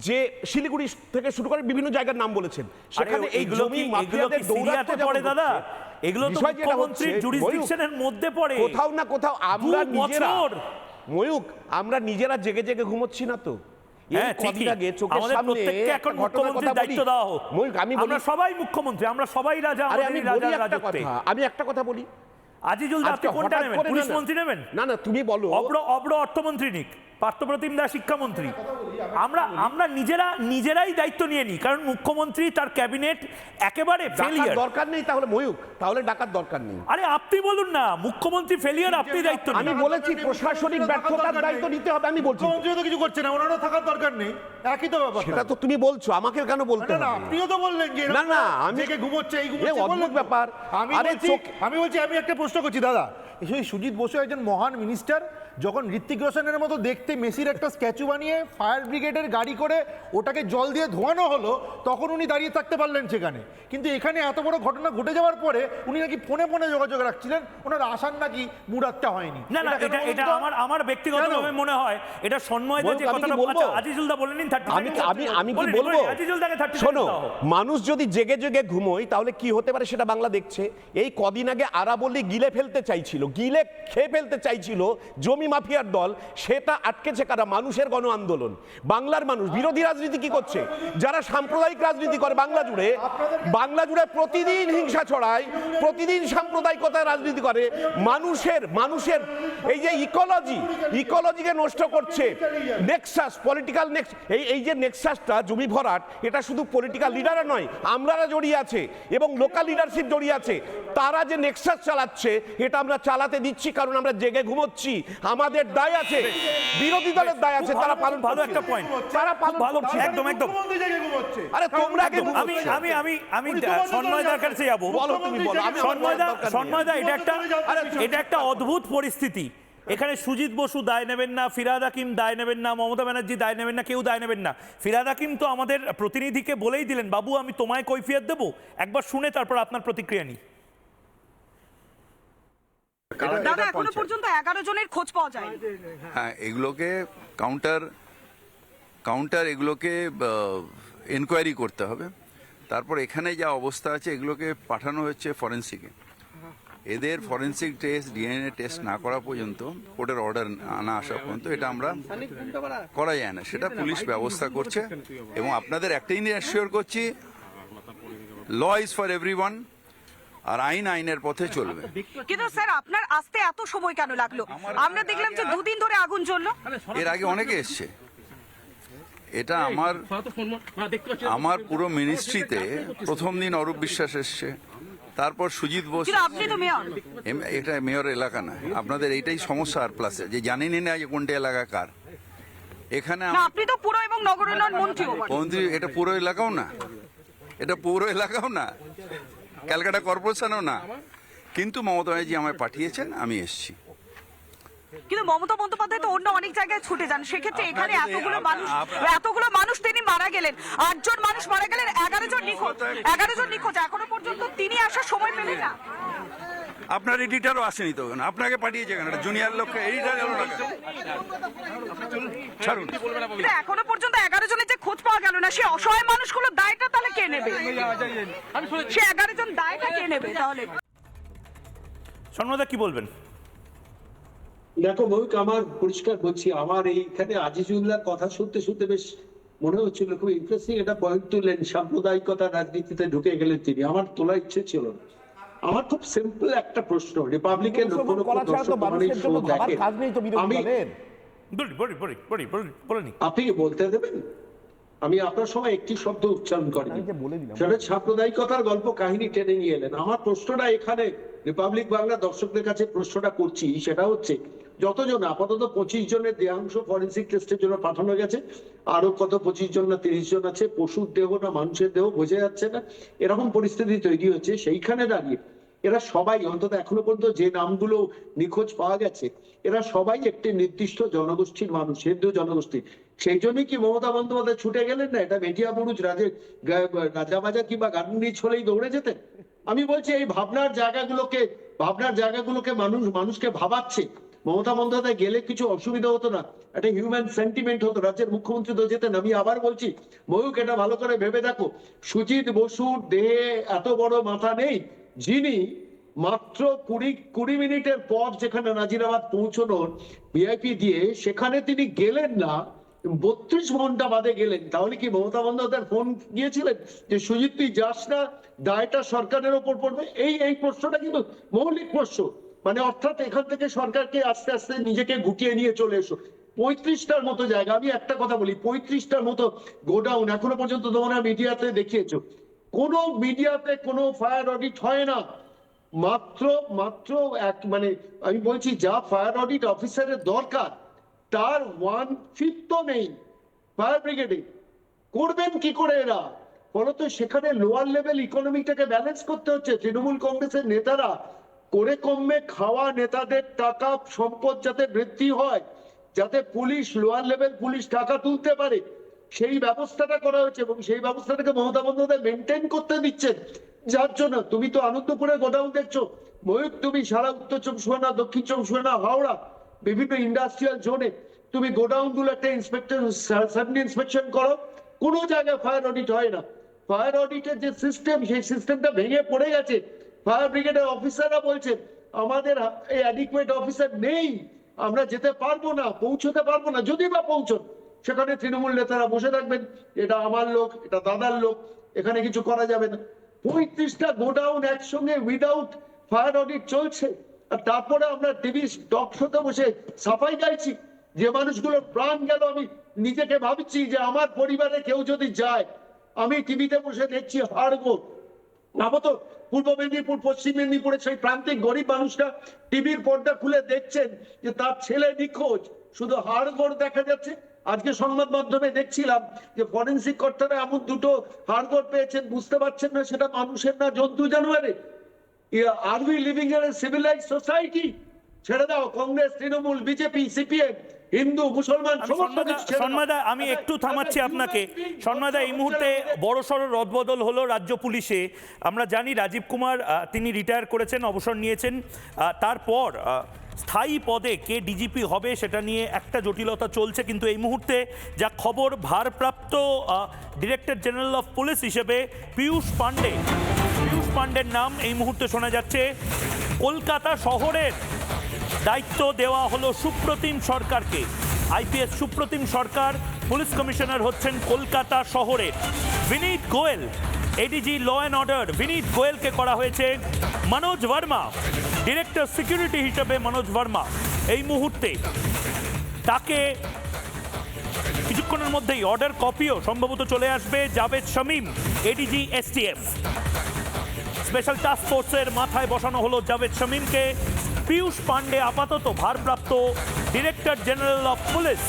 যে শিলিগুড়ি থেকে শুরু করে বিভিন্ন জায়গার নাম বলেছেন, সেখানে এই জমি মাফিয়াদের দৌরাত্ম্য পড়ে। দাদা,
এগুলো তো মুখ্যমন্ত্রীর জুরিসডিকশনের মধ্যে পড়ে।
কোথাও না কোথাও আমরা নিজেরা, ময়ূক, আমরা নিজেরা জেগে জেগে ঘুমোচ্ছি না তো?
আমরা সবাই মুখ্যমন্ত্রী, আমরা সবাই রাজা।
আমি একটা কথা বলি,
আজিজুল দা আপনি কোনটা নেবেন? পুলিশ মন্ত্রী নেবেন?
না না, তুমি বলো।
অব্র অর্থমন্ত্রী নিক, পার্থপ্রতিম দাস শিক্ষামন্ত্রী। আমরা নিজেরাই দায়িত্ব নিয়ে নিই, কারণ মুখ্যমন্ত্রী তার ক্যাবিনেট একেবারে ফেলিয়ার।
দরকার নেই তাহলে ময়ূক, তাহলে ডাকার দরকার নেই।
আরে আপনি বলুন না, মুখ্যমন্ত্রী ফেলিয়ার, আপনি দায়িত্ব নিন।
আমি বলেছি প্রশাসনিক ব্যর্থতার দায়িত্ব নিতে হবে। আমি বলছি
মুখ্যমন্ত্রী তো কিছু করছে না, ওনারও থাকার দরকার নেই, একই তো ব্যাপার।
সেটা তো তুমি বলছো, আমাকে কেন বলতে হবে?
না, আপনিও তো বললেন যে
না না, আমি
ঘুমোচ্ছে, এই ঘুমোচ্ছে
অদ্ভুত ব্যাপার।
আমি বলছি, আমি একটা প্রশ্ন করছি দাদা, এই সুজিত বসু একজন মহান মিনিস্টার, যখন ঋত্বিক রোশনের মতো দেখতে মেসির একটা স্ট্যাচু বানিয়ে ফায়ার ব্রিগেডের গাড়ি করে ওটাকে জল দিয়ে ধোয়ানো হলো, তখন উনি দাঁড়িয়ে থাকতে পারলেন সেখানে। কিন্তু এখানে এত বড় ঘটনা ঘটে যাওয়ার পরে উনি নাকি ফোনে যোগাযোগ রাখছিলেন, ওনার আসার নাকি মুরাদটা হয়নি।
না না, এটা আমার ব্যক্তিগতভাবে মনে হয় এটা সন্ময়দা যে কথাটা বলছে। আজিজুল দা বলে নিন।
আমি কি বলবো? শোনো, মানুষ যদি জেগে জেগে ঘুমোয় তাহলে কি হতে পারে সেটা বাংলা দেখছে। এই কদিন আগে আরাবল্লী গিলে ফেলতে চাইছিল, গিলে খেয়ে ফেলতে চাইছিল জমি মাফিয়ার দল, সেটা আটকেছে কারা? মানুষের গণ আন্দোলন। বাংলার মানুষ। বিরোধী রাজনীতি কি করছে? যারা সাম্প্রদায়িক রাজনীতি করে বাংলা জুড়ে প্রতিদিন হিংসা ছড়ায়, প্রতিদিন সাম্প্রদায়িকতার রাজনীতি করে, মানুষের এই যে ইকোলজিকে নষ্ট করছে। নেক্সাস, পলিটিক্যাল এই যে নেক্সাসটা, জমি ভরাট, এটা শুধু পলিটিক্যাল লিডাররা নয়, আমরা জড়িয়ে আছে এবং লোকাল লিডারশিপ জড়িয়ে আছে। তারা যে নেক্সাস চালাচ্ছে, এটা আমরা চালাতে দিচ্ছি কারণ আমরা জেগে ঘুমোচ্ছি। আমাদের দায় আছে, বিরোধী দলের দায় আছে, তারা পালন।
ভালো একটা পয়েন্ট,
তারা পালন করছে।
একদম।
আরে তোমরা
আমি সন্ময়দার কাছে যাবো। সন্ময়দা, এটা একটা অদ্ভুত পরিস্থিতি। এখানে সুজিত বসু দায় নেবেন না, ফিরহাদ হাকিম দায় নেবেন না, মমতা ব্যানার্জি দায় নেবেন না, কেউ দায় নেবেন না। ফিরহাদ হাকিম তো আমাদের প্রতিনিধিকে বলেই দিলেন, বাবু আমি তোমায় কৈফিয়ত দেবো। একবার শুনে তারপর আপনার প্রতিক্রিয়া নিই।
দাদা এখনো পর্যন্ত 11 জনের খোঁজ পাওয়া যায়নি।
হ্যাঁ, এগুলোকে কাউন্টার এগুলোকে এনকোয়ারি করতে হবে। তারপর এখানে যা অবস্থা আছে এগুলোকে পাঠানো হচ্ছে ফরেন্সিকে। এদের ফরেন্সিক টেস্ট, ডিএনএ টেস্ট না করা পর্যন্ত, কোর্টের অর্ডার না আসা পর্যন্ত এটা আমরা করা যায় না। সেটা পুলিশ ব্যবস্থা করছে এবং আপনাদের একটাই নিয়ে অ্যাসিওর করছি, ল ইজ ফর এভরিওয়ান, আর আইনের পথে চলবে।
কিন্তু স্যার আপনার আসতে এত সময় কেন লাগলো? আমরা দেখলাম যে 2 দিন ধরে আগুন জ্বললো।
এর আগে অনেকে এসছে। এটা আমার পুরো মিনিস্ট্রিতে প্রথম দিন অরূপ বিশ্বাস এসছে, তারপর সুজিত বোস। এটা মেয়র এলাকা না, আপনাদের এইটাই সমস্যা। আর প্লাস যে জানেনই না যে কোনটা এলাকা কার। এখানে
আপনি তো পুরো এবং নগর উন্নয়ন মন্ত্রী।
এটা পুরো এলাকাও না, এটা পৌর এলাকাও না, ক্যালকাটা কর্পোরেশনও না, কিন্তু মমতা ব্যানার্জি আমায় পাঠিয়েছেন, আমি এসেছি।
কিন্তু মমতা বন্দ্যোপাধ্যায় তো অন্য অনেক জায়গায় ছুটে যান, সেক্ষেত্রে এখানে এতগুলো মানুষ তিনি মারা গেলেন, 8 জন মানুষ মারা গেলেন, 11 জন নিখোঁজ, এখনো পর্যন্ত তিনি আসার সময় পেলেন না।
আপনার এডিটারও আসেনি তো, আপনাকে পাঠিয়েছে কেন? জুনিয়র লোককে এডিটার এলো না, ছাড়ুন।
এখনো পর্যন্ত 11 জনের যে খোঁজ পাওয়া গেল না, সে অসহায় মানুষগুলো দায়টা তাহলে কে নেবে? সে 11 জন দায়টা কে নেবে তাহলে?
সন্ময়দা কি বলবেন?
দেখো মৌক, আমার পরিষ্কার বলছি, আমার এইখানে আজিজুল্লাহ কথা শুনতে শুনতে বেশ মনে হচ্ছিল খুব ইন্টারেস্টিং একটা পয়েন্ট তুললেন, সাম্প্রদায়িকতা রাজনীতিতে ঢুকে গেলেন তিনি। আমার তোলার ইচ্ছে ছিল না। আমার খুব সিম্পল একটা প্রশ্ন, রিপাবলিকের আপনি কি বলতে দেবেন? আমি আপনার সময় একটি শব্দ উচ্চারণ করিনি, সেটা সাম্প্রদায়িকতার গল্প কাহিনী টেনে নিয়ে এলেন। আমার প্রশ্নটা এখানে রিপাবলিক বাংলা দর্শকদের কাছে প্রশ্নটা করছি, সেটা হচ্ছে যতজন আপাতত 25 জনের দেহাংশ ফরেন্সিক টেস্টের জন্য পাঠানো গেছে, আরো কত 25 জন না 30 জন আছে, পশুর দেহ না মানুষের দেহ বোঝা যাচ্ছে না, এরকম পরিস্থিতি তৈরি হচ্ছে। সেইখানে দাঁড়িয়ে এরা সবাই, অন্তত এখনো পর্যন্ত যে নামগুলো নিখোঁজ পাওয়া গেছে, এরা সবাই একটি নির্দিষ্ট জনগোষ্ঠীর মানুষ, হিন্দু জনগোষ্ঠী। সেই জন্যই কি মমতা বন্দ্যোপাধ্যায় ছুটে গেলেন না? এটা মেটিয়া বুরুজ রাজাবাজার কিংবা গার্ডেন রিচ হলেই দৌড়ে যেতেন? আমি বলছি এই ভাবনার জায়গাগুলোকে মানুষকে ভাবাচ্ছে। মমতা বন্দ্যোপাধ্যায় গেলে কিছু অসুবিধা হতো না, একটা হিউম্যান সেন্টিমেন্ট হতো, রাজ্যের মুখ্যমন্ত্রী তো যেতেন। আমি আবার বলছি ময়ূক, এটা ভালো করে ভেবে দেখো, সুজিত বসুর দেহে এত বড় মাথা নেই, যিনি মাত্র 20 মিনিটের পর যেখানে নাজিরাবাদ পৌঁছানোর ভিআইপি দিয়ে সেখানে তিনি গেলেন না, 32 ঘন্টা বাদে গেলেন। তাহলে কি মমতা বন্দ্যোপাধ্যায় ফোন গিয়েছিলেন যে সুজিত তুই যাস না, দায়টা সরকারের ওপর পড়বে? এই প্রশ্নটা কিন্তু মৌলিক প্রশ্ন। মানে অর্থাৎ এখান থেকে সরকারকে আস্তে আস্তে নিজেকে গুটিয়ে নিয়ে চলে এসো। 35টার মতো জায়গা, আমি একটা কথা বলি, 35টার মতো গোডাউন এখনো পর্যন্ত তোমরা মিডিয়াতে দেখিয়েছো, কোন মিডিয়াতে কোনো ফায়ার অডিট হয় না। মাত্র মানে আমি বলছি যা ফায়ার অডিট অফিসারের দরকার তার 1/5 নেই ফায়ার ব্রিগেডে। করবেন কি করে এরা? ফলত সেখানে লোয়ার লেভেল ইকোনমিটাকে ব্যালেন্স করতে হচ্ছে। তৃণমূল কংগ্রেসের নেতারা করে কমে খাওয়া নেতাদের টাকা সম্পদ যাতে বৃদ্ধি হয়, যাতে পুলিশ, লোয়ার লেভেল পুলিশ টাকা তুলতে পারে, সেই ব্যবস্থাটা করা হয়েছে এবং সেই ব্যবস্থাটাকে মমতা বন্দ্যোপাধ্যায় মেনটেন করতে দিচ্ছেন। যার জন্য তুমি তো আনন্দপুরে গোডাউন দেখছো ময়ূক, তুমি সারা উত্তর 24 পরগনা, দক্ষিণ 24 পরগনা, হাওড়া বিভিন্ন ইন্ডাস্ট্রিয়াল জোনে তুমি গোডাউন গুলো একটা ইন্সপেকশন করো, কোনো জায়গায় ফায়ার অডিট হয় না। ফায়ার অডিটের যে সিস্টেম, সেই সিস্টেমটা ভেঙে পড়ে গেছে। ফায়ার ব্রিগেডের অফিসাররা বলছেন আমাদের এই অ্যাডিকুয়েট অফিসার নেই, আমরা যেতে পারবো না, পৌঁছতে পারবো না। যদি বা পৌঁছন, সেখানে তৃণমূল নেতারা বসে থাকবেন, এটা আমার লোক, এটা দাদার লোক, এখানে কিছু করা যাবে না। 35টা গোডাউন একসঙ্গে উইদাউট ফায়ার অডিট চলছে, আর তারপরে আমরা টিভি টক শোতে বসে সাফাই গাইছি। যে মানুষগুলোর প্রাণ গেল, আমি নিজেকে ভাবছি যে আমার পরিবারে কেউ যদি যায়, আমি টিভিতে বসে দেখছি হাড়গোড়। ভাবো তো, পূর্ব মেদিনীপুর, পশ্চিম মেদিনীপুরের সেই প্রান্তিক গরিব মানুষটা টিভির পর্দা খুলে দেখছেন যে তার ছেলে নিখোঁজ, শুধু হাড়গোড় দেখা যাচ্ছে। আজকে সংবাদ মাধ্যমে দেখছিলাম যে ফরেন্সিক কর্তারা এমন 2টো হাড়গোড় পেয়েছেন, বুঝতে পারছেন না সেটা মানুষের না জন্তু জানোয়ারের। আর we living in a civilized society? ছেড়ে দাও কংগ্রেস, তৃণমূল, বিজেপি, সিপিএম, হিন্দু মুসলমান সমস্ত কিছু ছেড়ে দাও।
সন্ময়দা আমি একটু থামাচ্ছি আপনাকে। সন্ময়দা, এই মুহূর্তে বড়সড় রদবদল হলো রাজ্য পুলিশে। আমরা জানি রাজীব কুমার তিনি রিটায়ার করেছেন, অবসর নিয়েছেন। তারপর স্থায়ী পদে কে ডিজিপি হবে সেটা নিয়ে একটা জটিলতা চলছে, কিন্তু এই মুহূর্তে যা খবর, ভারপ্রাপ্ত ডিরেক্টর জেনারেল অফ পুলিশ হিসেবে পীযূষ পাণ্ডের নাম এই মুহূর্তে শোনা যাচ্ছে। কলকাতা শহরের দায়িত্ব দেওয়া হলো সুপ্রতিম সরকারকে। IPS Supratim Sarkar police commissioner হচ্ছেন কলকাতা শহরের। Vineet Goyal, ADG law and order, Vineet গোয়েলকে করা হয়েছে মনোজ ভার্মা, ডিরেক্টর সিকিউরিটি হিসেবে মনোজ ভার্মা। এই মুহূর্তে তাকে কিছুক্ষণের মধ্যেই অর্ডার কপিও সম্ভবত চলে আসবে। Javed Shamim, ADG STF, special task ফোর্সের মাথায় বসানো হলো জাভেদ শামীমকে। পীযূষ পাণ্ডে আপাতত ভারপ্রাপ্ত ডিরেক্টর জেনারেল অফ পুলিশ।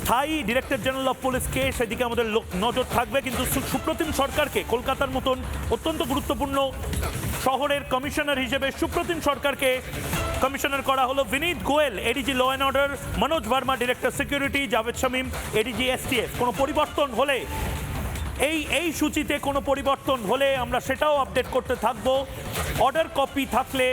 স্থায়ী ডিরেক্টর জেনারেল অফ পুলিশকে সেদিকে আমাদের নজর থাকবে, কিন্তু সুপ্রতিম সরকারকে, কলকাতার মতন অত্যন্ত গুরুত্বপূর্ণ শহরের কমিশনার হিসেবে সুপ্রতিম সরকারকে কমিশনার করা হলো। Vineet Goyal, ADG law and order, Manoj Verma, director security, Javed Shamim, ADG STF. কোনো পরিবর্তন হলে, এই সূচিতে কোনো পরিবর্তন হলে আমরা সেটাও আপডেট করতে থাকবো। অর্ডার কপি থাকলে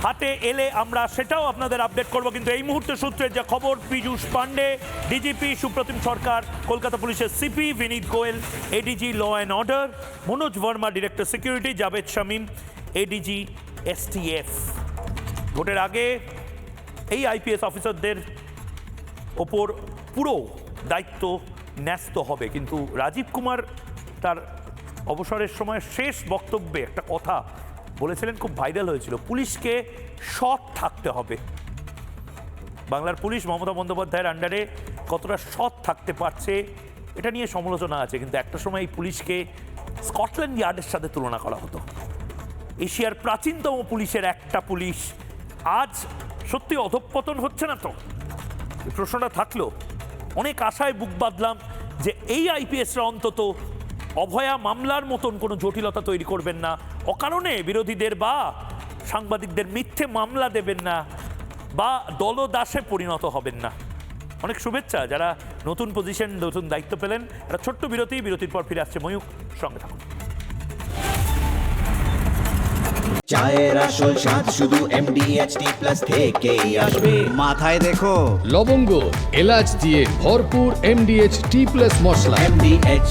হাতে এলে আমরা সেটাও আপনাদের আপডেট করব, কিন্তু এই মুহূর্তে সূত্রে যা খবর, পীযূষ পাণ্ডে ডিজিপি, সুপ্রতিম সরকার কলকাতা পুলিশের CP, Vineet Goyal ADG law and order, Manoj Verma director security, Javed Shamim ADG STF. ভোটের আগে এই আইপিএস অফিসারদের ওপর পুরো দায়িত্ব ন্যস্ত হবে, কিন্তু রাজীব কুমার তার অবসরের সময় শেষ বক্তব্যে একটা কথা বলেছিলেন, খুব ভাইরাল হয়েছিল, পুলিশকে সৎ থাকতে হবে। বাংলার পুলিশ মমতা বন্দ্যোপাধ্যায়ের আন্ডারে কতটা সৎ থাকতে পারছে এটা নিয়ে সমালোচনা আছে, কিন্তু একটা সময় এই পুলিশকে স্কটল্যান্ড ইয়ার্ডের সাথে তুলনা করা হতো। এশিয়ার প্রাচীনতম পুলিশের একটা পুলিশ আজ সত্যি অধঃপতন হচ্ছে না তো? এই প্রশ্নটা থাকলো। অনেক আশায় বুক বাঁধলাম যে এই আইপিএসরা অন্তত অভয়া মামলার মতন কোনো জটিলতা তৈরি করবেন না, অকারণে বিরোধীদের বা সাংবাদিকদের মিথ্যে মামলা দেবেন না, বা দলদাসে পরিণত হবেন না। অনেক শুভেচ্ছা যারা নতুন পজিশন, নতুন দায়িত্ব পেলেন। একটা ছোট্ট বিরতির পর ফিরে আসছে ময়ূক, সঙ্গে থাকুন।
চায়ের আসল স্বাদ শুধু এমডিএচটি প্লাস থেকেই আসবে। মাথায় দেখো
লবঙ্গ, এলাচ দিয়ে ভরপুর MDH টি প্লাস মশলা।
এমডিএচ